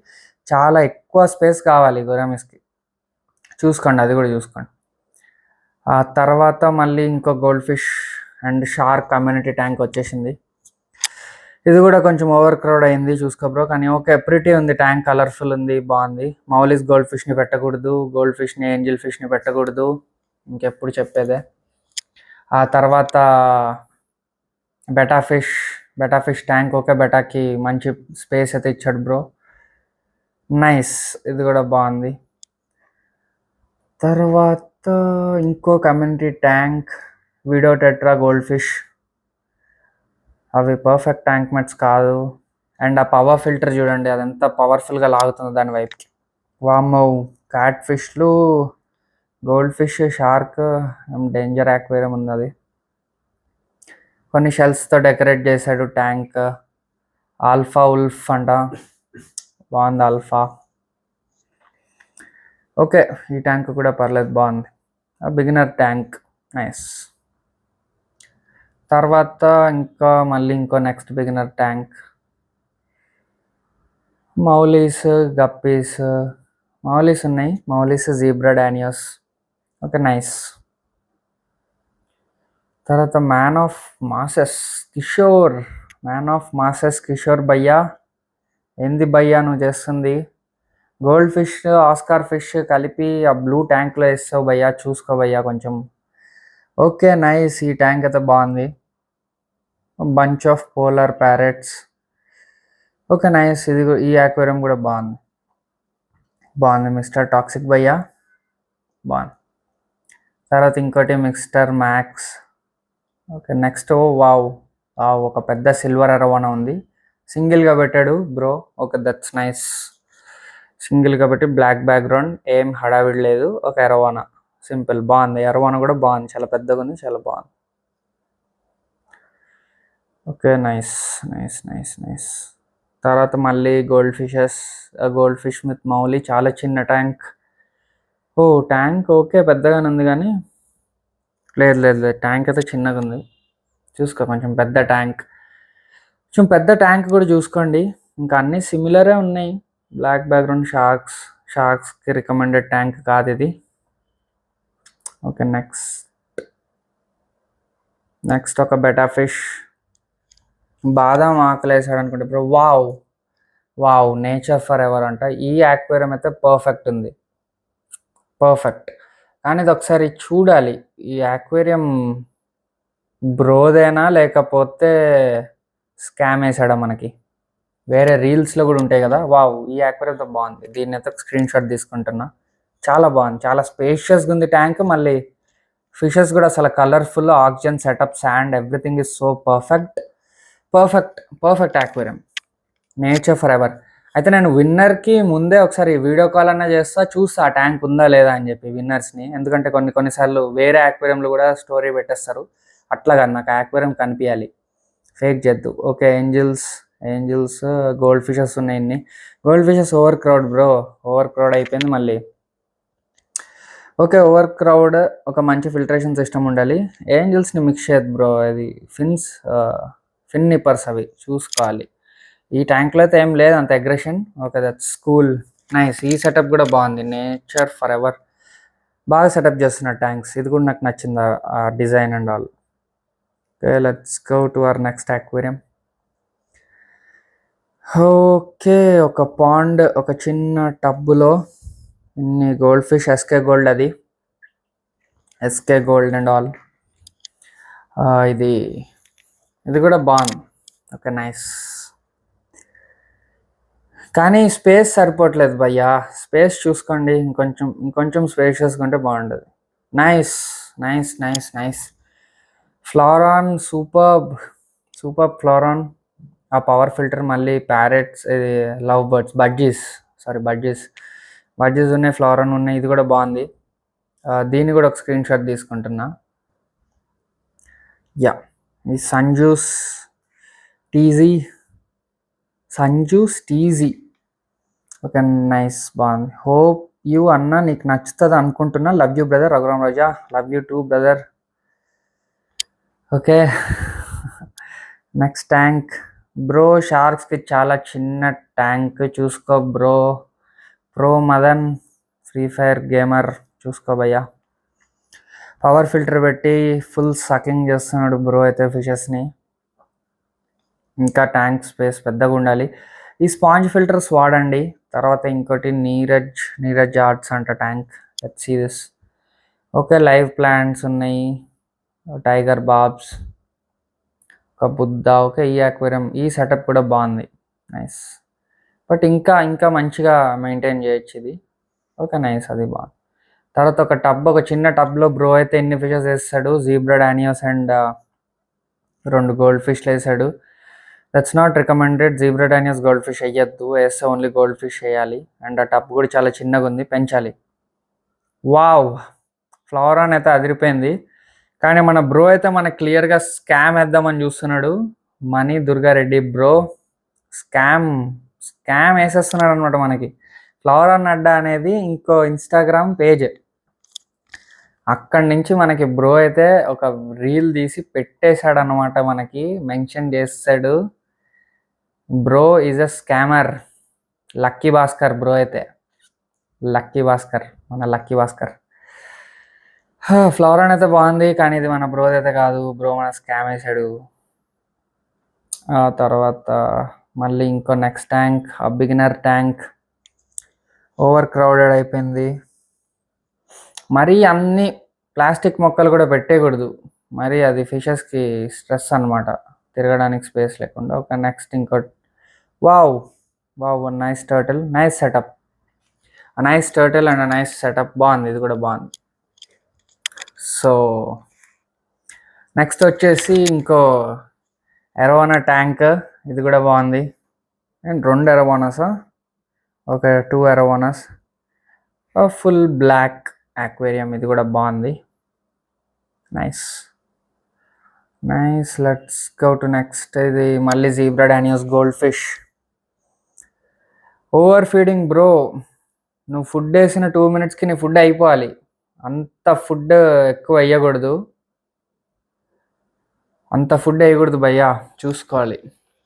చాలా ఎక్కువ స్పేస్ కావాలి గొరామీస్కి. చూసుకోండి, అది కూడా చూసుకోండి. ఆ తర్వాత మళ్ళీ ఇంకో gold fish and shark community tank వచ్చేసింది. ఇది కూడా కొంచెం ఓవర్ క్రౌడ్ అయింది, చూసుకో బ్రో. కానీ ఓకే ప్రిటీ ఉంది ట్యాంక్, కలర్ఫుల్ ఉంది, బాగుంది. మౌలీస్ గోల్డ్ ఫిష్ని పెట్టకూడదు, గోల్డ్ ఫిష్ని ఏంజిల్ ఫిష్ని పెట్టకూడదు, ఇంకెప్పుడు చెప్పేదే. ఆ తర్వాత బెటా ఫిష్ ట్యాంక్. ఓకే, బెటాకి మంచి స్పేస్ అయితే ఇచ్చాడు బ్రో. నైస్, ఇది కూడా బాగుంది. తర్వాత ఇంకో community tank, video tetra gold fish. అవి పర్ఫెక్ట్ ట్యాంక్ మెట్స్ కాదు. అండ్ ఆ పవర్ ఫిల్టర్ చూడండి, అదంత పవర్ఫుల్గా లాగుతుంది దాని వైపుకి. వామ్మో, క్యాట్ ఫిష్లు, gold fish, shark, danger aquarium ఉంది అది. కొన్ని షెల్స్తో డెకరేట్ చేశాడు ట్యాంక్. ఆల్ఫా ఉల్ఫ్ అంట, బాగుంది ఆల్ఫా. ఓకే, ఈ ట్యాంక్ కూడా పర్లేదు, బాగుంది. Beginner tank, nice. తర్వాత ఇంకా మళ్ళీ ఇంకో next beginner tank, mollies, guppies. Mollies ఉన్నాయి, mollies, zebra danios. Okay, nice. తర్వాత మ్యాన్ ఆఫ్ మాసెస్ కిషోర్ భయ్యా. ఏంది భయ్యా నువ్వు చేస్తుంది? గోల్డ్ ఫిష్, ఆస్కార్ ఫిష్ కలిపి ఆ బ్లూ ట్యాంక్లో వేస్తావు భయ్యా, చూసుకో భయ్యా కొంచెం. ఓకే, నైస్, ఈ ట్యాంక్ అయితే బాగుంది. Bunch of polar parrots. Okay, nice, ఈ యాక్వేరియం కూడా బాగుంది మిస్టర్ టాక్సిక్ భయ్యా, బాగుంది. తర్వాత ఇంకోటి mister max. Okay, next wow, ఒక పెద్ద సిల్వర్ అరవానా ఉంది, సింగిల్గా పెట్టాడు బ్రో. Okay, that's nice. సింగిల్గా పెట్టి బ్లాక్ బ్యాక్గ్రౌండ్, ఏం హడావిడి లేదు. ఒక అరవానా సింపుల్, బాగుంది. అరవానా కూడా బాగుంది, చాలా పెద్దగా ఉంది, చాలా బాగుంది. Okay, nice. తర్వాత మళ్ళీ గోల్డ్ ఫిష్ విత్ మౌలీ, చాలా చిన్న ట్యాంక్. ట్యాంక్ ఓకే పెద్దగానే ఉంది, కానీ లేదు, ట్యాంక్ అయితే చిన్నగా ఉంది. చూసుకో, కొంచెం పెద్ద ట్యాంక్ కూడా చూసుకోండి. ఇంకా అన్నీ సిమిలరే ఉన్నాయి. బ్లాక్ బ్యాక్గ్రౌండ్, షార్క్స్కి రికమెండెడ్ ట్యాంక్ కాదు ఇది. ఓకే, నెక్స్ట్ ఒక బెటా ఫిష్. బాదాం ఆకలి వేసాడు అనుకుంటే bro. Wow, nature for ever అంట. ఈ యాక్వేరియం అయితే పర్ఫెక్ట్ ఉంది, కానీ ఇది ఒకసారి చూడాలి. ఈ యాక్వేరియం బ్రోదేనా లేకపోతే స్కామ్ వేసాడా మనకి? వేరే రీల్స్లో కూడా ఉంటాయి కదా. వావ్, ఈ యాక్వేరియంతో బాగుంది. దీన్ని అయితే స్క్రీన్ షాట్ తీసుకుంటున్నా. చాలా బాగుంది, చాలా స్పేషియస్గా ఉంది ట్యాంక్. మళ్ళీ ఫిషెస్ కూడా అసలు colourful, oxygen setup, sand, everything is so perfect aquarium, nature for ever. అయితే నేను విన్నర్కి ముందే ఒకసారి వీడియో కాల్ అన్నా చూస్తా ఆ ట్యాంక్ ఉందా లేదా అని చెప్పి విన్నర్స్ని. ఎందుకంటే కొన్నిసార్లు వేరే యాక్వేరియంలో కూడా స్టోరీ పెట్టేస్తారు. అట్లా కాదు, నాకు యాక్వేరియం కనిపించాలి, ఫేక్ చేద్దు. ఓకే, ఏంజిల్స్, గోల్డ్ ఫిషెస్ ఉన్నాయి ఇన్ని. గోల్డ్ ఫిషెస్ ఓవర్ క్రౌడ్ అయిపోయింది మళ్ళీ. ఓకే, ఓవర్ క్రౌడ్, ఒక మంచి ఫిల్టరేషన్ సిస్టమ్ ఉండాలి. ఏంజిల్స్ని మిక్స్ చేయద్దు బ్రో, అది ఫిన్ నిప్పర్స్, అవి చూసుకోవాలి. ఈ ట్యాంక్లో అయితే ఏం లేదు అంత aggression. Okay, that's cool, nice. ఈ సెటప్ కూడా బాగుంది, నేచర్ ఫర్ ఎవర్. బాగా సెటప్ చేస్తున్నారు ట్యాంక్స్. ఇది కూడా నాకు నచ్చింది, ఆ design and all. Okay, let's go to our next aquarium. Okay, ఒక పాండ్, ఒక చిన్న టబ్బులో ఇన్ని goldfish, SK gold and all. ఇది కూడా బాగుంది. Okay, nice. కానీ స్పేస్ సరిపోవట్లేదు భయ్యా, స్పేస్ చూసుకోండి, ఇంకొంచెం స్పేషియస్గా ఉంటే బాగుంటుంది. నైస్. ఫ్లోరాన్, సూపర్ ఫ్లోరాన్. ఆ పవర్ ఫిల్టర్, మళ్ళీ ప్యారెట్స్, ఇది లవ్ బర్డ్స్, బడ్జీస్ ఉన్నాయి, ఫ్లోరాన్ ఉన్నాయి. ఇది కూడా బాగుంది. దీన్ని కూడా ఒక స్క్రీన్ షాట్ తీసుకుంటున్నా. ఈ సంజూస్ టీజీ. ఓకే, నైస్, బాగుంది. హోప్ యూ అన్న నీకు నచ్చుతుంది అనుకుంటున్నా. Love you brother, Raghuram Raja, love you too brother. Okay, next tank bro. షార్క్స్కి చాలా చిన్న ట్యాంక్, చూసుకో bro. Pro Madan, free fire gamer, చూసుకో భయ్యా. పవర్ ఫిల్టర్ పెట్టి ఫుల్ సకింగ్ చేస్తున్నాడు బ్రో అయితే ఫిషెస్ని. ఇంకా ట్యాంక్ స్పేస్ పెద్దగా ఉండాలి. ఈ స్పాంజ్ ఫిల్టర్స్ వాడండి. తర్వాత ఇంకోటి నీరజ్ ఆర్ట్స్ అంట tank. Let's see this. Okay, live plants ఉన్నాయి. టైగర్ బాబ్స్, ఒక బుద్ధ, ఓకే. ఈ అక్వేరియం, ఈ సెటప్ కూడా బాగుంది, నైస్. బట్ ఇంకా ఇంకా మంచిగా మెయింటైన్ చేయొచ్చు ఇది. ఓకే, నైస్, అది బాగుంది. తర్వాత ఒక టబ్, ఒక చిన్న టబ్లో బ్రో అయితే ఎన్ని ఫిషెస్ వేస్తాడు, జీబ్రా డానియోస్ అండ్ 2 గోల్డ్ ఫిష్లు వేసాడు. That's not recommended. Zebra danios gold fish వేయద్దు, వేస్తే ఓన్లీ గోల్డ్ ఫిష్ వేయాలి. అండ్ ఆ టబ్ కూడా చాలా చిన్నగా ఉంది, పెంచాలి. వావ్, ఫ్లవరాన్ అయితే అదిరిపోయింది. కానీ మన బ్రో అయితే మనకు క్లియర్గా స్కామ్ వేద్దామని చూస్తున్నాడు. Money Durgareddy bro scam scam వేసేస్తున్నాడు అనమాట మనకి. ఫ్లవరాన్ అడ్డా అనేది ఇంకో ఇన్స్టాగ్రామ్ పేజ్, అక్కడి నుంచి మనకి బ్రో అయితే ఒక రీల్ తీసి పెట్టేశాడు అనమాట. మనకి మెన్షన్ చేస్తాడు, bro is a scammer. Lucky Bhaskar bro అయితే, లక్కీ భాస్కర్, మన లక్కీ భాస్కర్. ఫ్లవరాన్ అయితే బాగుంది, కానీ ఇది మన బ్రో అయితే కాదు. బ్రో మన స్కామ్ వేసాడు. ఆ తర్వాత మళ్ళీ ఇంకో నెక్స్ట్ ట్యాంక్, ఆ బిగినర్ ట్యాంక్ ఓవర్ క్రౌడెడ్ అయిపోయింది. మరీ అన్ని ప్లాస్టిక్ మొక్కలు కూడా పెట్టేయకూడదు, మరి అది ఫిషెస్కి స్ట్రెస్ అనమాట, తిరగడానికి స్పేస్ లేకుండా. ఒక నెక్స్ట్ ఇంకో, wow wow, nice turtle, nice setup, nice turtle and nice setup, బాగుంది, ఇది కూడా బాగుంది. సో నెక్స్ట్ వచ్చేసి ఇంకో ఎరోవానా ట్యాంక్, ఇది కూడా బాగుంది. అండ్ 2 ఎరోవానాసా, okay, 2 arowanas, full black aquarium, ఇది కూడా బాగుంది, nice nice. Let's go to next. ఇది మళ్ళీ zebra danios gold fish. Over feeding bro, నువ్వు ఫుడ్ వేసిన 2 minutesకి నీ ఫుడ్ అయిపోవాలి, అంత ఫుడ్ ఎక్కువ వేయకూడదు, అంత ఫుడ్ వేయకూడదు భయ్యా, చూసుకోవాలి.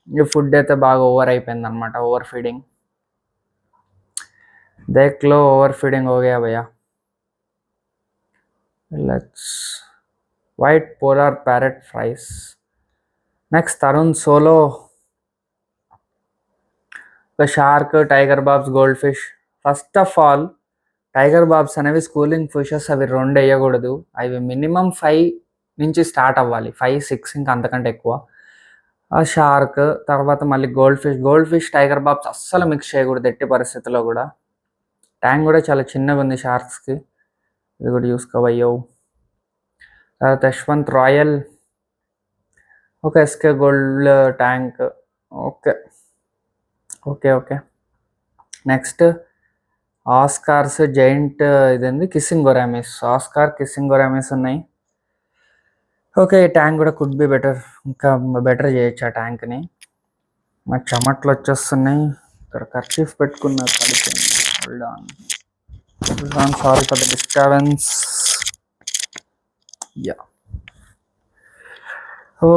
ఈ ఫుడ్ అయితే బాగా ఓవర్ అయిపోయింది అనమాట, ఓవర్ ఫీడింగ్. देख लो ओवर फीडिंग हो गया भैया. Let's white polar parrot fries. Next Tarun Solo, the shark, tiger barbs, goldfish. First of all, tiger barbs అనేవి స్కూలింగ్ ఫిషెస్, అవి 2 వేయకూడదు. అవి మినిమం 5 నుంచి స్టార్ట్ అవ్వాలి, 5, 6, ఇంకా అంతకంటే ఎక్కువ. ఆ షార్క్ తర్వాత మళ్ళీ గోల్డ్ ఫిష్ టైగర్ బాబ్స్ అస్సలు మిక్స్ చేయకూడదు ఎట్టి పరిస్థితుల్లో కూడా. ట్యాంక్ కూడా చాలా చిన్నగా ఉంది షార్క్స్కి, ఇది కూడా చూసుకోవయ్యో. తర్వాత యశ్వంత్ రాయల్, ఒక SK gold tank, okay okay okay. Next oscars giant, ఇదేంది kissing gouramis, oscar kissing gouramis ఉన్నాయి. ఓకే, ఈ ట్యాంక్ కూడా కుడ్ బి బెటర్, ఇంకా బెటర్ చేయొచ్చు ఆ ట్యాంక్ని. మా చెమట్లు వచ్చేస్తున్నాయి, ఇక్కడ కర్చీఫ్ పెట్టుకున్న పడిపోయింది. Hold on, sorry for the disturbance. Yeah,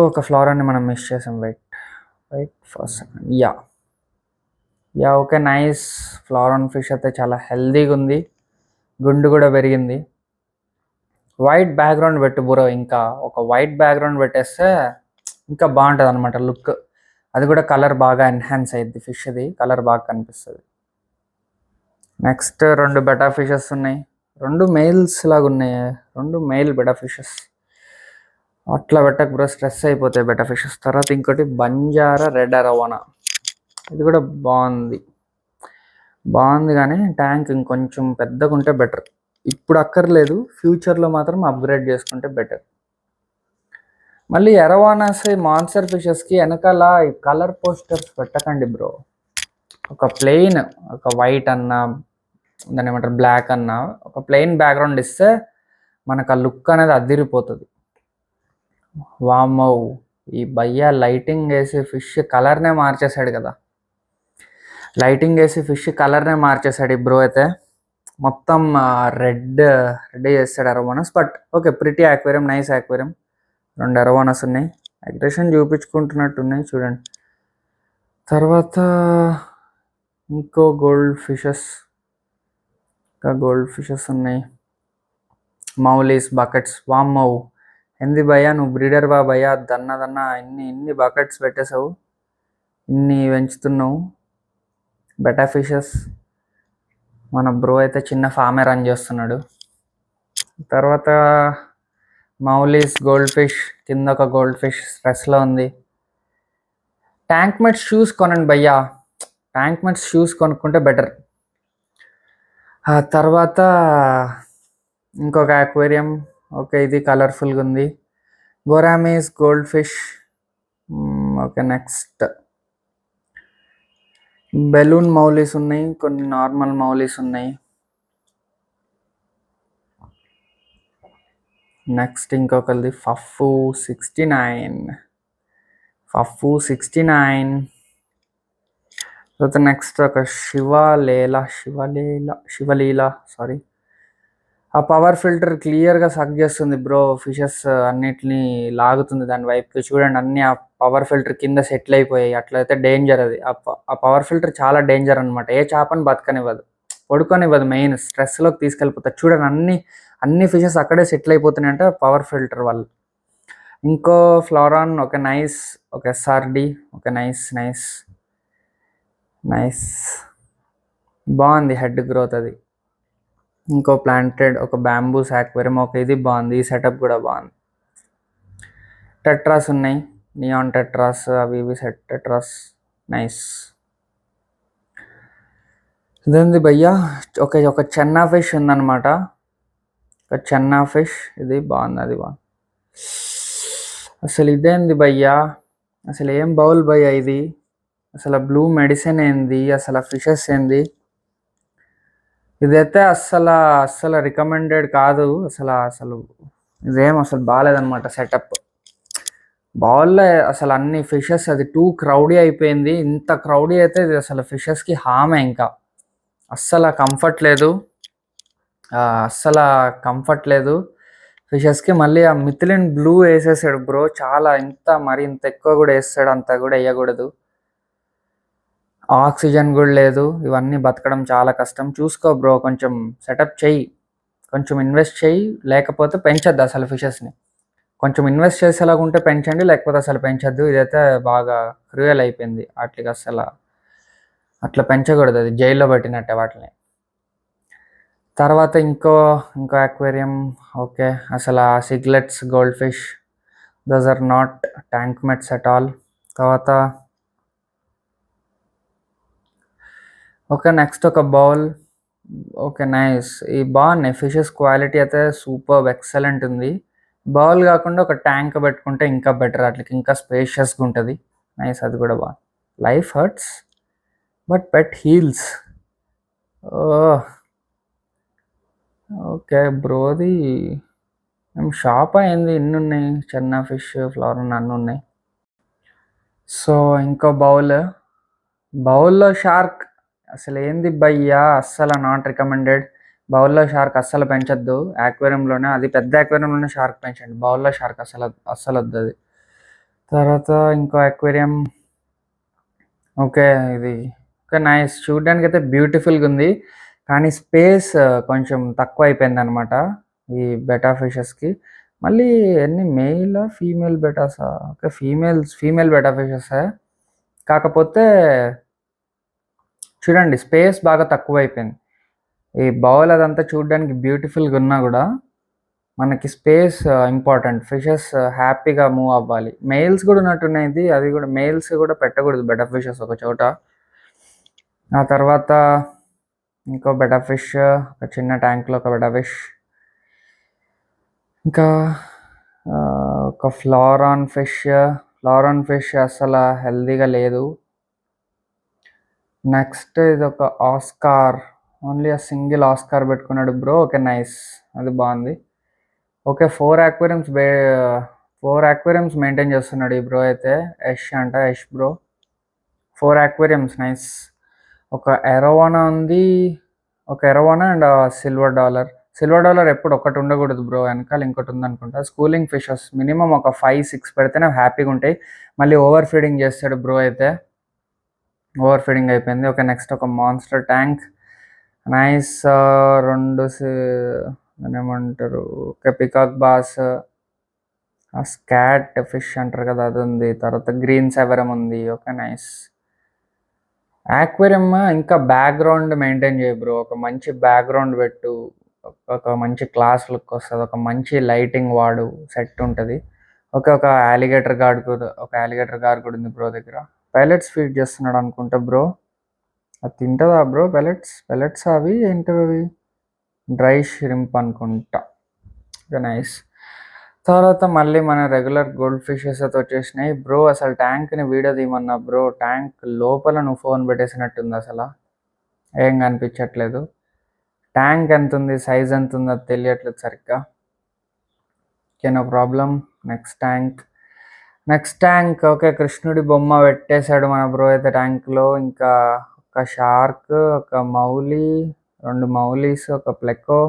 ఒక ఫ్లవరాన్ని మనం మిస్ చేసాం, wait for second. Yeah okay, nice. Flowerhorn fish అయితే చాలా హెల్దీగా ఉంది, గుండు కూడా పెరిగింది. వైట్ బ్యాక్గ్రౌండ్ పెట్టు బ్రో, ఇంకా ఒక వైట్ బ్యాక్గ్రౌండ్ పెట్టేస్తే ఇంకా బాగుంటుంది అనమాట లుక్, అది కూడా కలర్ బాగా ఎన్హాన్స్ అయ్యిద్ది, ఫిష్ది కలర్ బాగా కనిపిస్తుంది. నెక్స్ట్ 2 బెటా ఫిషెస్ ఉన్నాయి, 2 మెయిల్స్ లాగా ఉన్నాయి, 2 మెయిల్ బెటా ఫిషెస్. అట్లా పెట్టక బ్రో, స్ట్రెస్ అయిపోతాయి బెటా ఫిషెస్. తర్వాత ఇంకోటి బంజారా రెడ్ అరోవానా, ఇది కూడా బాగుంది కానీ ట్యాంక్ ఇంకొంచెం పెద్దగా ఉంటే బెటర్. ఇప్పుడు అక్కర్లేదు, ఫ్యూచర్లో మాత్రం అప్గ్రేడ్ చేసుకుంటే బెటర్. మళ్ళీ ఎరవానాస్ మాన్స్టర్ ఫిషెస్కి వెనకాల కలర్ పోస్టర్స్ పెట్టకండి బ్రో. ఒక ప్లెయిన్, ఒక వైట్ అన్నా, దాన్ని ఏమంటారు బ్లాక్ అన్నా, ఒక ప్లెయిన్ బ్యాక్గ్రౌండ్ ఇస్తే మనకు ఆ లుక్ అనేది అదిరిపోతుంది. వామ్మో, ఈ భయ్యా లైటింగ్ వేసి ఫిష్ కలర్నే మార్చేశాడు కదా, లైటింగ్ వేసి ఫిష్ కలర్నే మార్చేశాడు ఈ బ్రో అయితే. మొత్తం రెడ్ చేస్తాడు arowanas. But okay, pretty aquarium, nice aquarium. 2 arowanas ఉన్నాయి, అగ్రెషన్ చూపించుకుంటున్నట్టున్నాయి చూడండి. తర్వాత ఇంకో గోల్డ్ ఫిషెస్ ఉన్నాయి, మౌలీస్, బకెట్స్. వామ్మో, ఎంది భయ్యా నువ్వు బ్రీడర్ బా భయ్యా, దన్నా ఇన్ని బకెట్స్ పెట్టేసావు, ఇన్ని పెంచుతున్నావు బెటా ఫిషెస్. మన బ్రో అయితే చిన్న ఫామే రన్ చేస్తున్నాడు. తర్వాత మౌలీస్ గోల్డ్ ఫిష్, కింద ఒక గోల్డ్ ఫిష్ స్ట్రెస్లో ఉంది. ట్యాంక్ మెట్స్ షూస్ కొనండి భయ్యా, ట్యాంక్ మెట్స్ షూస్ కొనుక్కుంటే బెటర్. ఆ తర్వాత ఇంకొక అక్వేరియం, ఓకే ఇది కలర్ఫుల్గా ఉంది, gouramis gold fish. Okay next balloon mollies ఉన్నాయి, కొన్ని నార్మల్ మౌలీస్ ఉన్నాయి. నెక్స్ట్ ఇంకొకరిది ఫఫు 69, ఫఫు 69. తర్వాత నెక్స్ట్ ఒక శివలీల సారీ. ఆ పవర్ ఫిల్టర్ క్లియర్గా సక్ చేస్తుంది బ్రో, ఫిషెస్ అన్నిటిని లాగుతుంది దాని వైపుకి. చూడండి అన్ని ఆ పవర్ ఫిల్టర్ కింద సెటిల్ అయిపోయాయి. అట్లయితే డేంజర్ అది. ఆ పవర్ ఫిల్టర్ చాలా డేంజర్ అనమాట. ఏ చేపని బతకనివ్వదు, పడుకోనివ్వదు, మెయిన్ స్ట్రెస్లోకి తీసుకెళ్ళిపోతుంది. చూడండి అన్ని ఫిషెస్ అక్కడే సెటిల్ అయిపోతున్నాయి అంటే పవర్ ఫిల్టర్ వల్ల. ఇంకో ఫ్లోరాన్ ఒక నైస్, ఒక ఎస్ఆర్డి ఒక నైస్ బాగుంది హెడ్ గ్రోత్ అది. ఇంకో ప్లాంటెడ్ ఒక బ్యాంబూస్ అక్వేరియం, ఒక ఇది బాగుంది, ఈ సెటప్ కూడా బాగుంది. టెట్రాస్ ఉన్నాయి, నియాన్ టెట్రాస్ అవి ఇవి సెట్ టెట్రాస్ నైస్. ఇదేంది భయ్యా, ఒక చెన్నా ఫిష్ ఉందన్నమాట, ఒక చెన్నా ఫిష్, ఇది బాగుంది అది బాగుంది. అసలు ఇదేంది భయ్యా, అసలు ఏం బౌల్ భయ్యా ఇది, అసలు బ్లూ మెడిసిన్ ఏంది, అసలు ఫిషెస్ ఏంది, ఇదైతే అస్సలు రికమెండెడ్ కాదు. అసలు ఇదేం అసలు బాగాలేదనమాట సెటప్. బౌల్లో అసలు అన్ని ఫిషెస్, అది టూ క్రౌడీ అయిపోయింది. ఇంత క్రౌడీ అయితే ఇది అసలు ఫిషెస్కి హామే, ఇంకా అస్సలు కంఫర్ట్ లేదు ఫిషెస్కి. మళ్ళీ ఆ మిథిలిన్ బ్లూ వేసేసాడు బ్రో, చాలా ఇంత ఎక్కువ కూడా వేస్తాడు, అంత కూడా వేయకూడదు. ఆక్సిజన్ కూడా లేదు, ఇవన్నీ బతకడం చాలా కష్టం. చూసుకో బ్రో, కొంచెం సెటప్ చెయ్యి, కొంచెం ఇన్వెస్ట్ చెయ్యి, లేకపోతే పెంచద్దు అసలు ఫిషెస్ని. కొంచెం ఇన్వెస్ట్ చేసేలాగుంటే పెంచండి, లేకపోతే అసలు పెంచద్దు. ఇదైతే బాగా క్రూయల్ అయిపోయింది, వాటికి అసలు అట్లా పెంచకూడదు, అది జైల్లో పెట్టినట్టే వాటిని. తర్వాత ఇంకో అక్వేరియం, ఓకే అసలు cichlids gold fish, those are not tank mates at all. తర్వాత ఓకే నెక్స్ట్ ఒక బౌల్, ఓకే నైస్, ఈ బాగున్నాయి ఫిషెస్, క్వాలిటీ అయితే సూపర్ ఎక్సలెంట్ ఉంది. బౌల్ కాకుండా ఒక ట్యాంక్ పెట్టుకుంటే ఇంకా బెటర్, అట్లకి ఇంకా స్పేషియస్గా ఉంటుంది. నైస్, అది కూడా బాగుంది. Life hurts but pet heals. Okay బ్రోది మేము షాప్ అయింది, ఇన్ని ఉన్నాయి, చెన్నా ఫిష్ ఫ్లోరన్ అన్నీ ఉన్నాయి. సో ఇంకో బౌల్లో షార్క్, అసలు ఏంది భయ్యా, అస్సలు నాట్ రికమెండెడ్. బౌల్లో షార్క్ అస్సలు పెంచొద్దు, యాక్వేరియంలోనే, అది పెద్ద యాక్వేరియంలోనే షార్క్ పెంచండి, బౌల్లో షార్క్ అస్సలు వద్దు అది. తర్వాత ఇంకో అక్వేరియం, ఓకే ఇది ఓకే నైస్, చూడడానికి అయితే బ్యూటిఫుల్గా ఉంది, కానీ స్పేస్ కొంచెం తక్కువ అయిపోయింది అనమాట ఈ బెటా ఫిషెస్కి. మళ్ళీ ఎన్ని ఫీమేల్ బెటాసా, ఓకే ఫీమేల్ బెటా ఫిషెస్, కాకపోతే చూడండి స్పేస్ బాగా తక్కువ అయిపోయింది. ఈ బౌల్ అదంతా చూడడానికి బ్యూటిఫుల్గా ఉన్నా కూడా మనకి స్పేస్ ఇంపార్టెంట్, ఫిషెస్ హ్యాపీగా మూవ్ అవ్వాలి. మెయిల్స్ కూడా ఉన్నట్టున్నాయి, అది కూడా మెయిల్స్ కూడా పెట్టకూడదు బెటా ఫిషెస్ ఒక చోట. ఆ తర్వాత ఇంకో బెటా ఫిష్, ఒక చిన్న ట్యాంక్లో ఒక బెటా ఫిష్. ఇంకా ఒక ఫ్లోరాన్ ఫిష్ అసలు హెల్దీగా లేదు. నెక్స్ట్ ఇది ఒక ఆస్కార్, ఓన్లీ ఆ సింగిల్ ఆస్కార్ పెట్టుకున్నాడు బ్రో, ఓకే నైస్, అది బాగుంది. ఓకే 4 అక్వేరియంస్ మెయింటైన్ చేస్తున్నాడు ఈ బ్రో అయితే, యష్ బ్రో. 4 aquariums nice. ఒక ఎరోవానా ఉంది, ఒక ఎరోవానా అండ్ సిల్వర్ డాలర్ ఎప్పుడు ఒకటి ఉండకూడదు బ్రో, వెనకాల ఇంకోటి ఉందనుకుంటా. స్కూలింగ్ ఫిషెస్ మినిమం ఒక 5-6 పెడితేనే హ్యాపీగా ఉంటాయి. మళ్ళీ ఓవర్ ఫీడింగ్ చేస్తాడు బ్రో అయితే, ఓవర్ ఫీడింగ్ అయిపోయింది. ఓకే నెక్స్ట్ ఒక మాన్స్టర్ ట్యాంక్, నైస్. 2 ఏమంటారు, okay peacock boss, Scott fish అంటారు కదా అది ఉంది. తర్వాత గ్రీన్ సెవరం ఉంది, ఓకే నైస్. యాక్వేరియం ఇంకా బ్యాక్గ్రౌండ్ మెయింటైన్ చేయ బ్రో, ఒక మంచి బ్యాక్గ్రౌండ్ పెట్టు, ఒక మంచి క్లాస్ లుక్ వస్తుంది, ఒక మంచి లైటింగ్ వాడు సెట్ ఉంటుంది. ఓకే, ఒక అలిగేటర్ గార్డ్ కూడా ఉంది బ్రో దగ్గర. పైలట్స్ ఫీడ్ చేస్తున్నాడు అనుకుంటా బ్రో. అది తింటుందా బ్రో? పెలెట్స్ అవి ఏంటివి అవి? డ్రై షిరింప్ అనుకుంటా. నైస్. తర్వాత మళ్ళీ మన రెగ్యులర్ గోల్డ్ ఫిషెస్ అయితే వచ్చేసినాయి బ్రో. అసలు ట్యాంక్ని వీడియో తీయమన్నా బ్రో, ట్యాంక్ లోపల నువ్వు ఫోన్ పెట్టేసినట్టుంది, అసలు ఏం కనిపించట్లేదు. ట్యాంక్ ఎంత ఉంది, సైజ్ ఎంత ఉంది అది తెలియట్లేదు సరిగ్గా. Okay, no problem. Next tank okay, కృష్ణుడి బొమ్మ పెట్టేశాడు మన బ్రో అయితే ట్యాంక్లో. ఇంకా ఒక షార్క్, ఒక మౌలి, 2 మౌలీస్, ఒక ప్లెకో.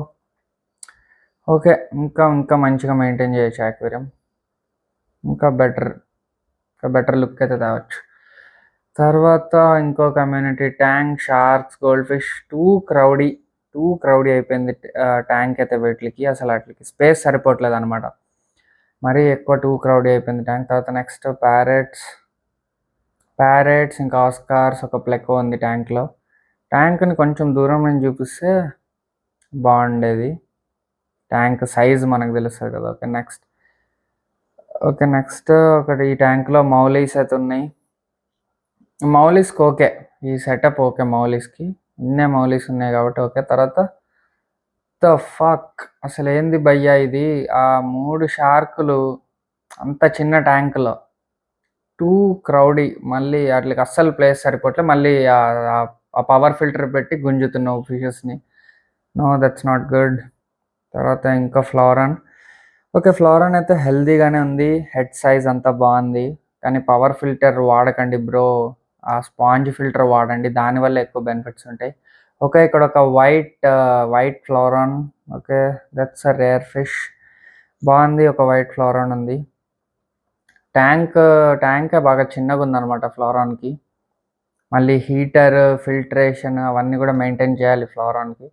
ఓకే, ఇంకా మంచిగా మెయింటైన్ చేయొచ్చు యాక్వేరియం. ఇంకా బెటర్ లుక్ అయితే తేవచ్చు. తర్వాత ఇంకో community tank, sharks, gold fish. Two క్రౌడీ అయిపోయింది ట్యాంక్ అయితే. వీటికి అసలు వాటికి స్పేస్ సరిపోవట్లేదు అనమాట, మరీ ఎక్కువ టూ క్రౌడీ అయిపోయింది ట్యాంక్. తర్వాత నెక్స్ట్ ప్యారెట్స్, ఇంకా ఆస్కార్స్, ఒక ప్లెకో ఉంది ట్యాంక్లో. ట్యాంక్ని కొంచెం దూరం నుంచి చూపిస్తే బాగుండేది, ట్యాంక్ సైజ్ మనకు తెలుస్తుంది కదా. నెక్స్ట్ ఒకటి ఈ ట్యాంక్లో మౌలీస్ అయితే ఉన్నాయి. మౌలీస్కి ఓకే, ఈ సెటప్ ఓకే మౌలీస్కి. ఇన్నే మౌలీస్ ఉన్నాయి కాబట్టి ఓకే. తర్వాత అసలు ఏంది భయ్యా ఇది? ఆ 3 షార్కులు అంత చిన్న ట్యాంక్లో, టూ క్రౌడీ. మళ్ళీ వాటికి అస్సలు ప్లేస్ సరిపోవట్లే. మళ్ళీ ఆ పవర్ ఫిల్టర్ పెట్టి గుంజుతున్నావు ఫిషెస్ని. No, that's not good. తర్వాత ఇంకా ఫ్లోరాన్. ఓకే, ఫ్లోరాన్ అయితే హెల్దీగానే ఉంది, హెడ్ సైజ్ అంతా బాగుంది. కానీ పవర్ ఫిల్టర్ వాడకండి బ్రో, ఆ స్పాంజ్ ఫిల్టర్ వాడండి, దానివల్ల ఎక్కువ బెనిఫిట్స్ ఉంటాయి. ఓకే, ఇక్కడ ఒక white flowerhorn. Okay, that's a rare fish. బాగుంది, ఒక వైట్ ఫ్లోరాన్ ఉంది. ట్యాంక్ బాగా చిన్నగా ఉందన్నమాట ఫ్లోరాన్కి. మళ్ళీ హీటర్, ఫిల్టరేషన్ అవన్నీ కూడా మెయింటైన్ చేయాలి ఫ్లోరాన్కి.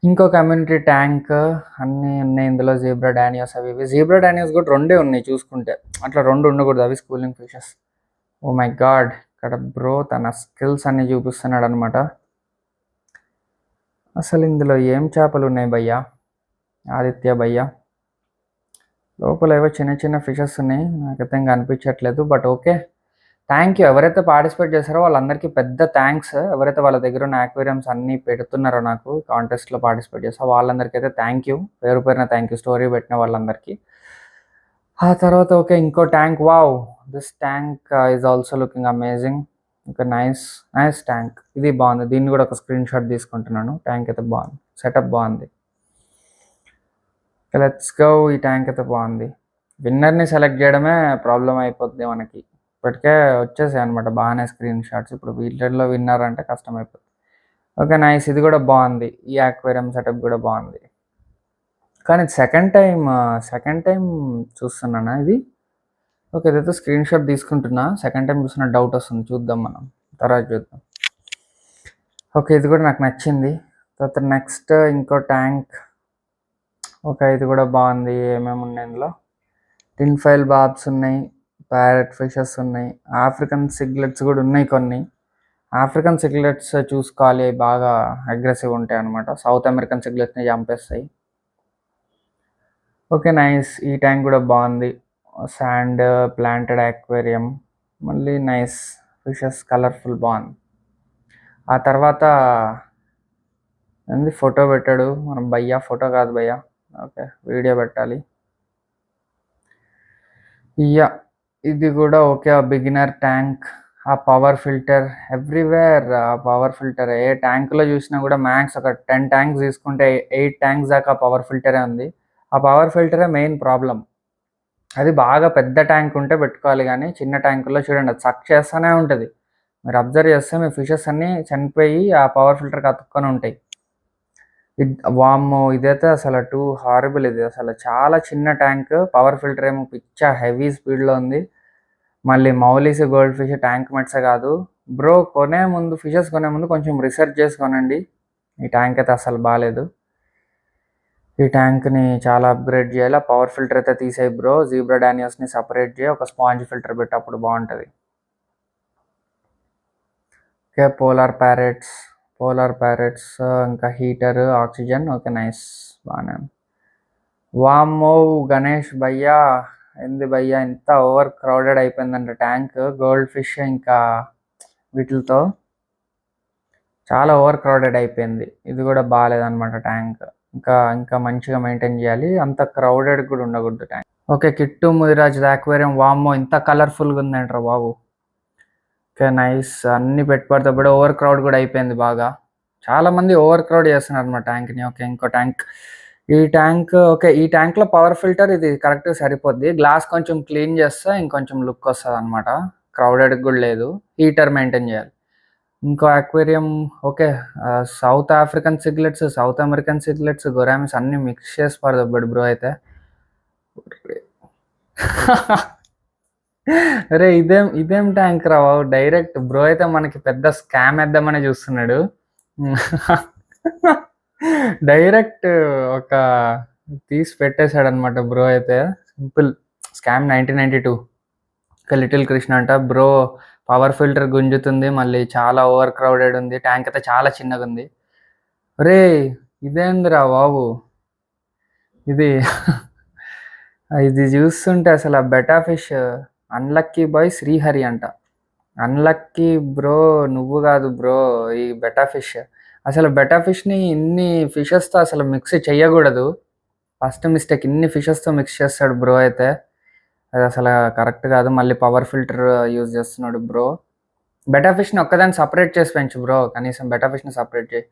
ఇంకో కమ్యూనిటీ ట్యాంక్ అన్నీ ఉన్నాయి ఇందులో. జీబ్రా డానియోస్ అవి ఇవి. జీబ్రా డానియోస్ కూడా 2 ఉన్నాయి చూసుకుంటే, అట్లా 2 ఉండకూడదు, అవి schooling fishes. Oh my god, ఇక్కడ బ్రో తన స్కిల్స్ అన్నీ చూపిస్తున్నాడు అనమాట. అసలు ఇందులో ఏం చేపలు ఉన్నాయి భయ్యా, ఆదిత్య భయ్యా? లోపల ఏవో చిన్న ఫిషెస్ ఉన్నాయి, నాకైతే ఇంకా అనిపించట్లేదు. But okay, thank you. ఎవరైతే పార్టిసిపేట్ చేశారో వాళ్ళందరికీ పెద్ద థ్యాంక్స్. ఎవరైతే వాళ్ళ దగ్గర ఉన్న యాక్వేరియంస్ అన్నీ పెడుతున్నారో నాకు కాంటెస్ట్లో పార్టిసిపేట్ చేస్తారో వాళ్ళందరికీ అయితే థ్యాంక్ యూ, పేరున థ్యాంక్ యూ, స్టోరీ పెట్టిన వాళ్ళందరికీ. ఆ తర్వాత ఓకే, ఇంకో tank. Wow, this tank is also looking amazing. ఒక నైస్ ట్యాంక్. ఇది బాగుంది, దీన్ని కూడా ఒక స్క్రీన్ షాట్ తీసుకుంటున్నాను. ట్యాంక్ అయితే బాగుంది, సెటప్ బాగుంది. Let's go. ఈ ట్యాంక్ అయితే బాగుంది. విన్నర్ని సెలెక్ట్ చేయడమే ప్రాబ్లం అయిపోద్ది మనకి. ఇప్పటికే వచ్చేసాయి అనమాట బాగానే స్క్రీన్ షాట్స్. ఇప్పుడు వీటిల్లో విన్నర్ అంటే కష్టం అయిపోతుంది. Okay, nice. ఇది కూడా బాగుంది, ఈ యాక్వేరియం సెటప్ కూడా బాగుంది. కానీ సెకండ్ టైం చూస్తున్నానా ఇది? ఓకే, ఇదైతే స్క్రీన్ షాట్ తీసుకుంటున్నా. సెకండ్ టైం చూస్తున్న డౌట్ వస్తుంది, చూద్దాం మనం, తర్వాత చూద్దాం. ఓకే, ఇది కూడా నాకు నచ్చింది. తర్వాత నెక్స్ట్ ఇంకో ట్యాంక్. ఓకే, ఇది కూడా బాగుంది. ఏమేమి ఉన్నాయి ఇందులో? టిన్ ఫైల్ బాబ్స్ ఉన్నాయి, ప్యారెట్ ఫిషెస్ ఉన్నాయి, ఆఫ్రికన్ సిగ్లెట్స్ కూడా ఉన్నాయి కొన్ని. ఆఫ్రికన్ సిగ్లెట్స్ చూసుకోవాలి, బాగా అగ్రెసివ్ ఉంటాయి అనమాట. సౌత్ అమెరికన్ సిగ్లెట్స్ని చంపేస్తాయి. Okay, nice. ఈ ట్యాంక్ కూడా బాగుంది, శాండ్ ప్లాంటెడ్ యాక్వేరియం. మళ్ళీ నైస్ ఫిషెస్, కలర్ఫుల్, బాగుంది. ఆ తర్వాత ఏంది ఫోటో పెట్టాడు మనం భయ్యా? ఫోటో కాదు భయ్యా, ఓకే వీడియో పెట్టాలి. యా, ఇది కూడా ఓకే. ఆ బిగినర్ ట్యాంక్, ఆ పవర్ ఫిల్టర్ ఎవ్రీవేర్. ఆ పవర్ ఫిల్టర్ ఏ ట్యాంక్లో చూసినా కూడా మ్యాక్స్ ఒక 10 ట్యాంక్స్ తీసుకుంటే 8 ట్యాంక్స్ దాకా పవర్ ఫిల్టరే ఉంది. ఆ పవర్ ఫిల్టరే మెయిన్ ప్రాబ్లం. అది బాగా పెద్ద ట్యాంక్ ఉంటే పెట్టుకోవాలి, కానీ చిన్న ట్యాంకుల్లో చూడండి అది సక్ చేస్తూనే ఉంటుంది. మీరు అబ్జర్వ్ చేస్తే మీ ఫిషెస్ అన్నీ చనిపోయి ఆ పవర్ ఫిల్టర్కి అతుక్కొని ఉంటాయి. వామ్మో, ఇదైతే అసలు టూ హారబుల్. ఇది అసలు చాలా చిన్న ట్యాంక్, పవర్ ఫిల్టర్ ఏమో పిచ్చా హెవీ స్పీడ్లో ఉంది. మళ్ళీ మౌలీస్, గోల్డ్ ఫిష్, ట్యాంక్ మెట్సే కాదు బ్రో. ఫిషెస్ కొనే ముందు కొంచెం రీసెర్చ్ చేసుకోనండి. ఈ ట్యాంక్ అయితే అసలు బాగాలేదు. ఈ ట్యాంక్ని చాలా అప్గ్రేడ్ చేయాలి. ఆ పవర్ ఫిల్టర్ అయితే తీసేయి బ్రో. జీబ్రా డానియోస్ని సపరేట్ చేయి, ఒక స్పాంజ్ ఫిల్టర్ పెట్టి, అప్పుడు బాగుంటుంది. ఓకే, పోలార్ పోలార్ ప్యారెట్స్, ఇంకా హీటర్, ఆక్సిజన్. ఓకే నైస్, బాగానే. వామ్మో గణేష్ భయ్యా, ఏంది భయ్యా ఇంత ఓవర్ క్రౌడెడ్ అయిపోయిందంట ట్యాంక్. గోల్డ్ ఫిష్ ఇంకా వీటితో చాలా ఓవర్ క్రౌడెడ్ అయిపోయింది. ఇది కూడా బాగాలేదన్నమాట ట్యాంక్. ఇంకా ఇంకా మంచిగా మెయింటైన్ చేయాలి, అంత క్రౌడెడ్ కూడా ఉండకూడదు tank. Okay Kittu Mudiraj aquarium. వామ్మో ఇంత కలర్ఫుల్గా ఉందంటారా బాబు. ఓకే నైస్, అన్ని పెట్టుబడితో ఓవర్ క్రౌడ్ కూడా అయిపోయింది బాగా. చాలా మంది ఓవర్ క్రౌడ్ చేస్తున్నారు అన్నమాట ట్యాంక్ని. ఓకే ఇంకో ట్యాంక్. ఈ ట్యాంక్ ఓకే, ఈ ట్యాంక్లో పవర్ ఫిల్టర్ ఇది కరెక్ట్గా సరిపోద్ది. గ్లాస్ కొంచెం క్లీన్ చేస్తే ఇంకొంచెం లుక్ వస్తుంది అనమాట, క్రౌడెడ్ కూడా లేదు. హీటర్ మెయింటైన్ చేయాలి. ఇంకో aquarium. Okay South African cichlids, South American cichlids, gouramis అన్ని మిక్స్ చేసి పడదబ్బడు బ్రో అయితే. అరే ఇదేం ట్యాంక్ రా బాబు, డైరెక్ట్ బ్రో అయితే మనకి పెద్ద స్కామ్ వేద్దామని చూస్తున్నాడు. డైరెక్ట్ ఒక తీసి పెట్టేశాడు అనమాట బ్రో అయితే. Simple scam. 1992 ఒక లిటిల్ కృష్ణ అంట బ్రో. పవర్ ఫిల్టర్ గుంజుతుంది, మళ్ళీ చాలా ఓవర్ క్రౌడెడ్ ఉంది, ట్యాంక్ అయితే చాలా చిన్నగా ఉంది. అరే ఇదేందిరా బాబు ఇది. ఇది చూస్తుంటే అసలు ఆ betta fish unlucky boy Srihari అంట. అన్లక్కీ బ్రో నువ్వు కాదు బ్రో, ఈ బెటా ఫిష్. అసలు బెటా ఫిష్ని ఇన్ని ఫిషెస్తో అసలు మిక్స్ చేయకూడదు. ఫస్ట్ మిస్టేక్, ఇన్ని ఫిషెస్తో మిక్స్ చేస్తాడు బ్రో అయితే. అది అసలు కరెక్ట్ కాదు. మళ్ళీ పవర్ ఫిల్టర్ యూజ్ చేస్తున్నాడు బ్రో. బెటా ఫిష్ని ఒక్కదాన్ని సపరేట్ చేసి పెంచు బ్రో, కనీసం బెటా ఫిష్ని సపరేట్ చేయి.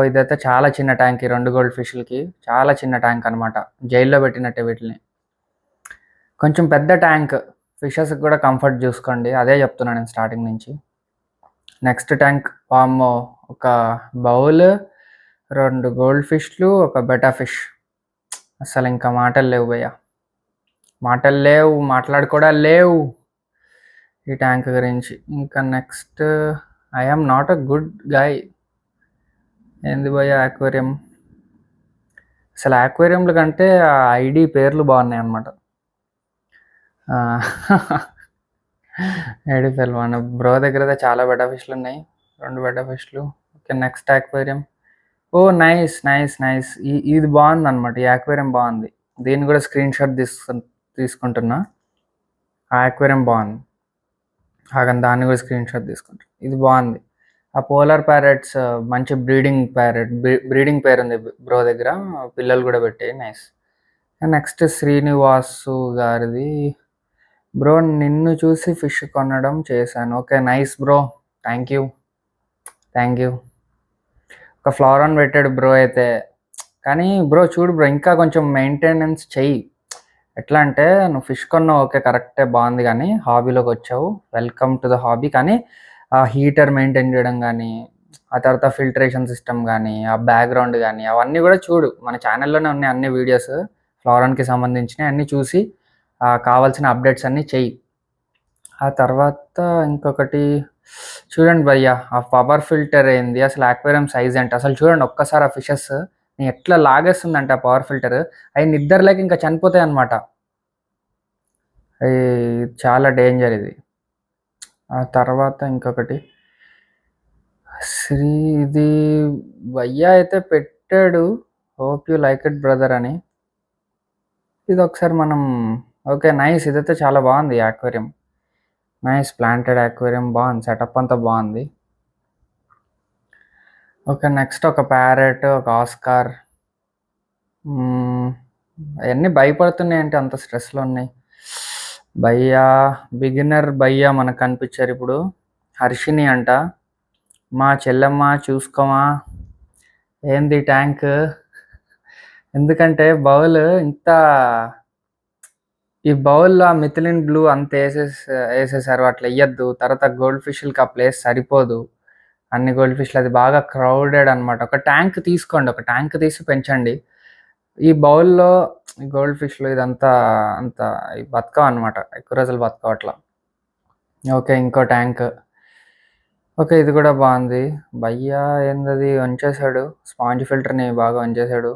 ఇదైతే చాలా చిన్న ట్యాంక్, ఈ 2 గోల్డ్ ఫిష్లకి చాలా చిన్న ట్యాంక్ అనమాట, జైల్లో పెట్టినట్టే వీటిని. కొంచెం పెద్ద ట్యాంక్, ఫిషెస్కి కూడా కంఫర్ట్ చూసుకోండి, అదే చెప్తున్నాను నేను స్టార్టింగ్ నుంచి. Next tank. వామ్మో ఒక బౌల్, 2 గోల్డ్ ఫిష్లు, ఒక బెటా ఫిష్. అసలు ఇంకా మాటలు లేవు భయ్య, మాటలు లేవు, మాట్లాడుకోవడాలు లేవు ఈ ట్యాంక్ గురించి. ఇంకా next. I am not a good guy. ఏంది భయ్య అక్వేరియం. అసలు అక్వేరియంల కంటే ఆ ఐడి పేర్లు బాగున్నాయి అన్నమాట. ఐడి పేర్లు బాగున్నాయి బ్రో. దగ్గర అయితే చాలా బెటా ఫిష్లు ఉన్నాయి, 2 బెటా ఫిష్లు. Okay next aquarium. Oh nice nice nice, ఇది బాగుంది అనమాట, ఈ అక్వేరియం బాగుంది. దీన్ని కూడా స్క్రీన్ షాట్ తీసుకుంటున్నా. ఆ అక్వేరియం బాగుంది, ఆగండి దాన్ని కూడా స్క్రీన్ షాట్ తీసుకుంటాను. ఇది బాగుంది. ఆ పోలార్ ప్యారెట్స్ మంచి బ్రీడింగ్ పేరు ఉంది బ్రో దగ్గర, పిల్లలు కూడా పెట్టాయి. నైస్. నెక్స్ట్ శ్రీనివాసు గారిది. బ్రో నిన్ను చూసి ఫిష్ కొనడం చేశాను. Okay nice bro, thank you. ఒక ఫ్లవరాన్ పెట్టాడు బ్రో అయితే. కానీ బ్రో చూడు బ్రో, ఇంకా కొంచెం మెయింటెనెన్స్ చెయ్యి. ఎట్లా అంటే నువ్వు ఫిష్ కొన్నావు, ఓకే కరెక్టే బాగుంది, కానీ హాబీలోకి వచ్చావు, వెల్కమ్ టు ద హాబీ. కానీ ఆ హీటర్ మెయింటైన్ చేయడం కానీ, ఆ తర్వాత ఫిల్టరేషన్ సిస్టమ్ కానీ, ఆ బ్యాక్గ్రౌండ్ కానీ, అవన్నీ కూడా చూడు. మన ఛానల్లోనే ఉన్నాయి అన్ని వీడియోస్, ఫ్లవరాన్కి సంబంధించినవి అన్నీ చూసి కావాల్సిన అప్డేట్స్ అన్నీ చెయ్యి. ఆ తర్వాత ఇంకొకటి చూడండి భయ్య, ఆ పవర్ ఫిల్టర్ ఏంది, అసలు అక్వేరియం సైజ్ అంటే అసలు చూడండి ఒక్కసారి. ఆ ఫిషెస్ ఎట్లా లాగేస్తుందంటే ఆ పవర్ ఫిల్టర్, అవి నిద్రలేక ఇంకా చనిపోతాయి అన్నమాట. చాలా డేంజర్ ఇది. ఆ తర్వాత ఇంకొకటి ఇది భయ్య అయితే పెట్టాడు, hope you like it brother అని. ఇది ఒకసారి మనం. ఓకే నైస్, ఇదైతే చాలా బాగుంది అక్వేరియం. నైస్ ప్లాంటెడ్ అక్వేరియం, బాగుంది, సెటప్ అంతా బాగుంది. ఓకే నెక్స్ట్ ఒక ప్యారెట్, ఒక ఆస్కార్. అవన్నీ భయపడుతున్నాయి అంటే అంత స్ట్రెస్లో ఉన్నాయి భయ్యా. బిగినర్ భయ్యా మనకు కనిపించారు ఇప్పుడు. హర్షిని అంట, మా చెల్లెమ్మ చూసుకోమా ఏంది ట్యాంక్. ఎందుకంటే బౌల్ ఇంత, ఈ బౌల్లో ఆ మిథిలిన్ బ్లూ అంత వేసేసారు, అట్లా వేయద్దు. తర్వాత గోల్డ్ ఫిష్లకి ఆ ప్లేస్ సరిపోదు, అన్ని గోల్డ్ ఫిష్లు, అది బాగా క్రౌడెడ్ అనమాట. ఒక ట్యాంక్ తీసుకోండి, ఒక ట్యాంక్ తీసి పెంచండి. ఈ బౌల్లో గోల్డ్ ఫిష్లు ఇదంతా అంత బతకవు అనమాట, ఎక్కువ రోజులు బతకవు అట్లా. ఓకే ఇంకో ట్యాంక్. ఓకే ఇది కూడా బాగుంది. భయ్యా ఏందది వంచేసాడు, స్పాంజ్ ఫిల్టర్ని బాగా వంచేసాడు.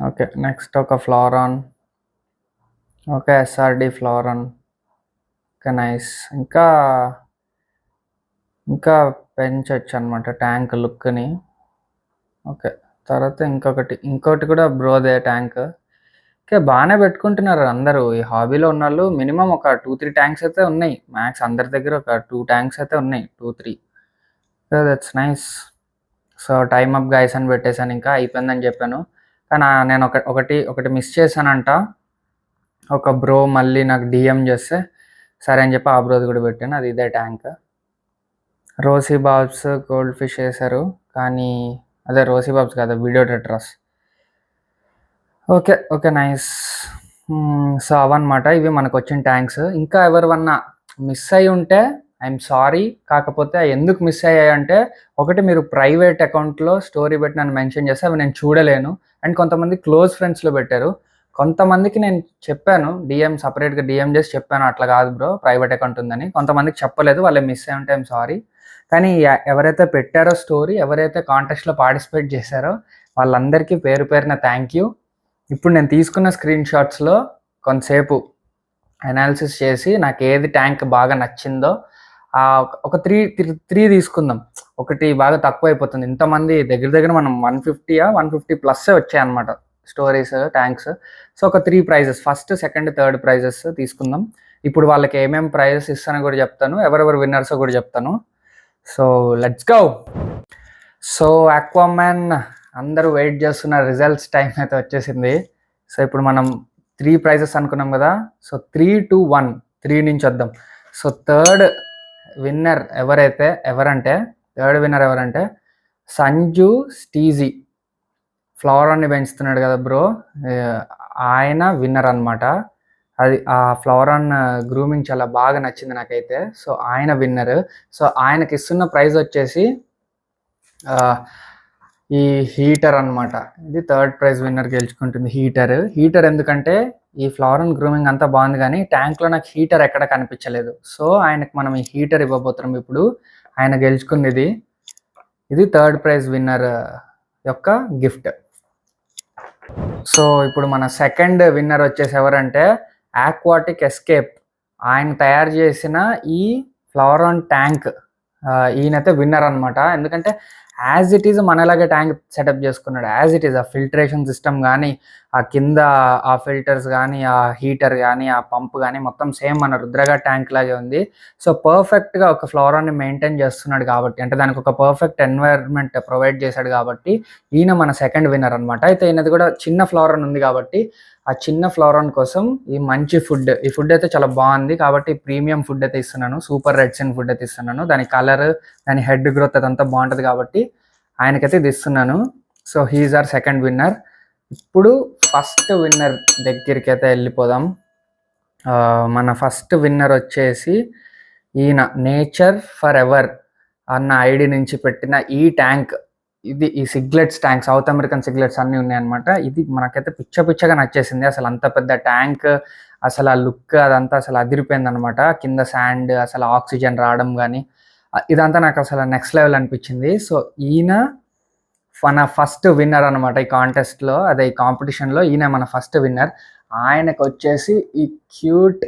ఓకే నెక్స్ట్ ఒక flowerhorn. Okay SRD flowerhorn. Okay nice. ఇంకా ఇంకా పెంచొచ్చు అనమాట ట్యాంక్ లుక్ని. ఓకే, తర్వాత ఇంకోటి కూడా బ్రోదే ట్యాంక్. ఓకే, బాగానే పెట్టుకుంటున్నారు అందరూ. ఈ హాబీలో ఉన్నోళ్ళు మినిమమ్ ఒక 2-3 ట్యాంక్స్ అయితే ఉన్నాయి. మ్యాక్స్ అందరి దగ్గర ఒక 2 ట్యాంక్స్ అయితే ఉన్నాయి, 2-3. That's nice. So time up guys అని పెట్టేశాను, ఇంకా అయిపోయిందని చెప్పాను. కానీ నేను ఒకటి మిస్ చేశానంట. ఒక బ్రో మళ్ళీ నాకు డిఎం చేస్తే సరే అని చెప్పి ఆ బ్రోది కూడా పెట్టాను. అది ఇదే tank. Rosy barbs gold fish వేశారు, కానీ అదే రోసీ బాబ్స్ కదా, video tetras. Okay okay, nice. So అవన్నమాట, ఇవి మనకు వచ్చిన ట్యాంక్స్. ఇంకా ఎవరివన్నా మిస్ అయి ఉంటే ఐఎమ్ సారీ. కాకపోతే ఎందుకు మిస్ అయ్యాయంటే, ఒకటి మీరు ప్రైవేట్ అకౌంట్లో స్టోరీ పెట్టి నన్ను మెన్షన్ చేస్తే అవి నేను చూడలేను. అండ్ కొంతమంది క్లోజ్ ఫ్రెండ్స్లో పెట్టారు. కొంతమందికి నేను చెప్పాను, సపరేట్గా డిఎం చేసి చెప్పాను, అట్లా కాదు బ్రో ప్రైవేట్ అకౌంట్ ఉందని. కొంతమందికి చెప్పలేదు, వాళ్ళు మిస్ అయ్యి ఉంటే ఐఎమ్ సారీ. కానీ ఎవరైతే పెట్టారో స్టోరీ, ఎవరైతే కాంటెస్ట్లో పార్టిసిపేట్ చేశారో వాళ్ళందరికీ పేరు పేరున థ్యాంక్ యూ. ఇప్పుడు నేను తీసుకున్న స్క్రీన్ షాట్స్లో కొంతసేపు అనాలిసిస్ చేసి నాకు ఏది ట్యాంక్ బాగా నచ్చిందో ఒక త్రీ తీసుకుందాం. ఒకటి బాగా తక్కువ అయిపోతుంది, ఇంతమంది దగ్గర మనం 150+ వచ్చాయన్నమాట స్టోరీస్, ట్యాంక్స్. సో ఒక 3 prizes, first, second, third prizes తీసుకుందాం. ఇప్పుడు వాళ్ళకి ఏమేమి ప్రైజెస్ ఇస్తానో కూడా చెప్తాను, ఎవరెవరు విన్నర్సో కూడా చెప్తాను. So let's go. So Aquaman అందరూ వెయిట్ చేస్తున్న రిజల్ట్స్ టైం అయితే వచ్చేసింది. సో ఇప్పుడు మనం 3 ప్రైజెస్ అనుకున్నాం కదా, సో 3, 2, 1, 3 నుంచి వద్దాం. సో థర్డ్ విన్నర్ ఎవరంటే సంజు స్టీజీ, ఫ్లవరాన్ని పెంచుతున్నాడు కదా బ్రో, ఆయన విన్నర్ అనమాట. అది ఆ ఫ్లవరాన్ గ్రూమింగ్ చాలా బాగా నచ్చింది నాకైతే. సో ఆయన విన్నర్. సో ఆయనకి ఇస్తున్న ప్రైజ్ వచ్చేసి ఈ హీటర్ అనమాట. ఇది థర్డ్ ప్రైజ్ విన్నర్ గెలుచుకుంటుంది హీటర్. ఎందుకంటే ఈ ఫ్లవరాన్ గ్రూమింగ్ అంతా బాగుంది, కానీ ట్యాంక్లో నాకు హీటర్ ఎక్కడ కనిపించలేదు. సో ఆయనకు మనం ఈ హీటర్ ఇవ్వబోతున్నాం ఇప్పుడు. ఆయన గెలుచుకున్నది ఇది థర్డ్ ప్రైజ్ విన్నర్ యొక్క గిఫ్ట్. సో ఇప్పుడు మన సెకండ్ విన్నర్ వచ్చేసి ఎవరంటే ఆక్వాటిక్ ఎస్కేప్. ఆయన తయారు చేసిన ఈ ఫ్లవరాన్ ట్యాంక్, ఈయనైతే విన్నర్ అనమాట. ఎందుకంటే యాజ్ ఇట్ ఈజ్ మనలాగే ట్యాంక్ సెటప్ చేసుకున్నాడు. యాజ్ ఇట్ ఈజ్ ఆ ఫిల్టరేషన్ సిస్టమ్ కానీ, ఆ కింద ఆ ఫిల్టర్స్ కానీ, ఆ హీటర్ కానీ, ఆ పంప్ కానీ మొత్తం సేమ్ మన రుద్రగా ట్యాంక్ లాగే ఉంది. సో పర్ఫెక్ట్గా ఒక ఫ్లోరాన్ని మెయింటైన్ చేస్తున్నాడు కాబట్టి, అంటే దానికి ఒక పర్ఫెక్ట్ ఎన్వైర్న్మెంట్ ప్రొవైడ్ చేశాడు కాబట్టి ఈయన మన సెకండ్ విన్నర్ అనమాట. అయితే ఈయనది కూడా చిన్న ఫ్లోరాన్ ఉంది కాబట్టి ఆ చిన్న ఫ్లోరాన్ కోసం ఈ మంచి ఈ ఫుడ్ అయితే చాలా బాగుంది కాబట్టి ప్రీమియం ఫుడ్ అయితే ఇస్తున్నాను. సూపర్ రెడ్సిన్ ఫుడ్ అయితే ఇస్తున్నాను. దాని కలర్, దాని హెడ్ గ్రోత్ అదంతా బాగుంటుంది కాబట్టి ఆయనకైతే ఇది ఇస్తున్నాను. So he is our second winner. ఇప్పుడు ఫస్ట్ విన్నర్ దగ్గరికి అయితే వెళ్ళిపోదాం. మన ఫస్ట్ విన్నర్ వచ్చేసి ఈయన నేచర్ ఫర్ ఎవర్ అన్న ఐడి నుంచి పెట్టిన ఈ ట్యాంక్. ఈ cichlids tank, south American cichlids అన్నీ ఉన్నాయన్నమాట. ఇది మనకైతే పిచ్చగా నచ్చేసింది. అసలు అంత పెద్ద ట్యాంక్, అసలు ఆ లుక్ అదంతా అసలు అదిరిపోయింది అనమాట. కింద శాండ్, అసలు ఆక్సిజన్ రావడం కానీ ఇదంతా నాకు అసలు నెక్స్ట్ లెవెల్ అనిపించింది. సో ఈయన మన ఫస్ట్ విన్నర్ అనమాట ఈ కాంటెస్ట్లో, అదే ఈ కాంపిటీషన్లో ఈయన మన ఫస్ట్ విన్నర్. ఆయనకు వచ్చేసి ఈ క్యూట్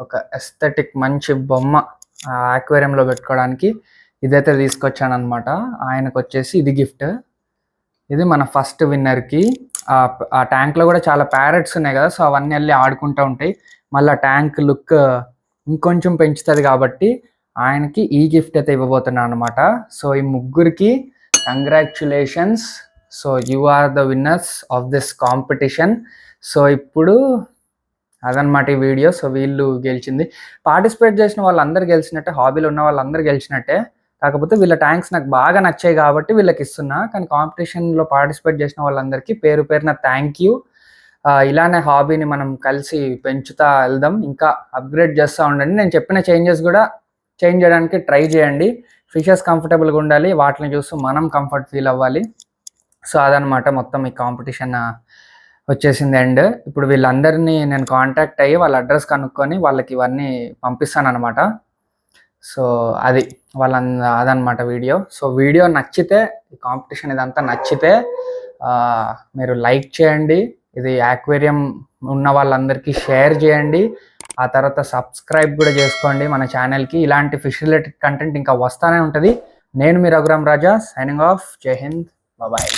ఒక ఎస్థెటిక్ మంచి బొమ్మ ఆక్వేరియంలో పెట్టుకోవడానికి ఇదైతే తీసుకొచ్చాను అనమాట. ఆయనకు వచ్చేసి ఇది గిఫ్ట్. ఇది మన ఫస్ట్ విన్నర్కి. ఆ ట్యాంక్లో కూడా చాలా ప్యారెట్స్ ఉన్నాయి కదా, సో అవన్నీ వెళ్ళి ఆడుకుంటూ ఉంటాయి. మళ్ళీ ట్యాంక్ లుక్ ఇంకొంచెం పెంచుతుంది కాబట్టి ఆయనకి ఈ గిఫ్ట్ అయితే ఇవ్వబోతున్నాను అనమాట. సో ఈ ముగ్గురికి congratulations. So you are the winners of this competition. So ఇప్పుడు అదనమాట ఈ వీడియో. సో వీళ్ళు గెలిచింది, పార్టిసిపేట్ చేసిన వాళ్ళందరూ గెలిచినట్టే, హాబీలో ఉన్న వాళ్ళందరూ గెలిచినట్టే. కాకపోతే వీళ్ళ ట్యాంక్స్ నాకు బాగా నచ్చాయి కాబట్టి వీళ్ళకి ఇస్తున్నా. కానీ కాంపిటీషన్లో పార్టిసిపేట్ చేసిన వాళ్ళందరికీ పేరు పేరున థ్యాంక్ యూ. ఇలానే హాబీని మనం కలిసి పెంచుతా వెళ్దాం, ఇంకా అప్గ్రేడ్ చేస్తూ ఉండండి. నేను చెప్పిన చేంజెస్ కూడా చేంజ్ చేయడానికి ట్రై చేయండి. ఫిషెస్ కంఫర్టబుల్గా ఉండాలి, వాటిని చూస్తూ మనం కంఫర్ట్ ఫీల్ అవ్వాలి. సో అదనమాట మొత్తం ఈ కాంపిటీషన్ వచ్చేసింది ఎండ్. ఇప్పుడు వీళ్ళందరినీ నేను కాంటాక్ట్ అయ్యి వాళ్ళ అడ్రస్ కనుక్కొని వాళ్ళకి ఇవన్నీ పంపిస్తాను అనమాట. సో అదనమాట వీడియో. సో వీడియో నచ్చితే, ఈ కాంపిటీషన్ ఇదంతా నచ్చితే మీరు లైక్ చేయండి, ఇది యాక్వేరియం ఉన్న వాళ్ళందరికీ షేర్ చేయండి. ఆ తర్వాత సబ్స్క్రైబ్ కూడా చేసుకోండి మన ఛానల్కి. ఇలాంటి ఫిష్ రిలేటెడ్ కంటెంట్ ఇంకా వస్తానే ఉంటుంది. నేను మీ రఘురామ్ రాజా, సైనింగ్ ఆఫ్. జై హింద్, బాయ్.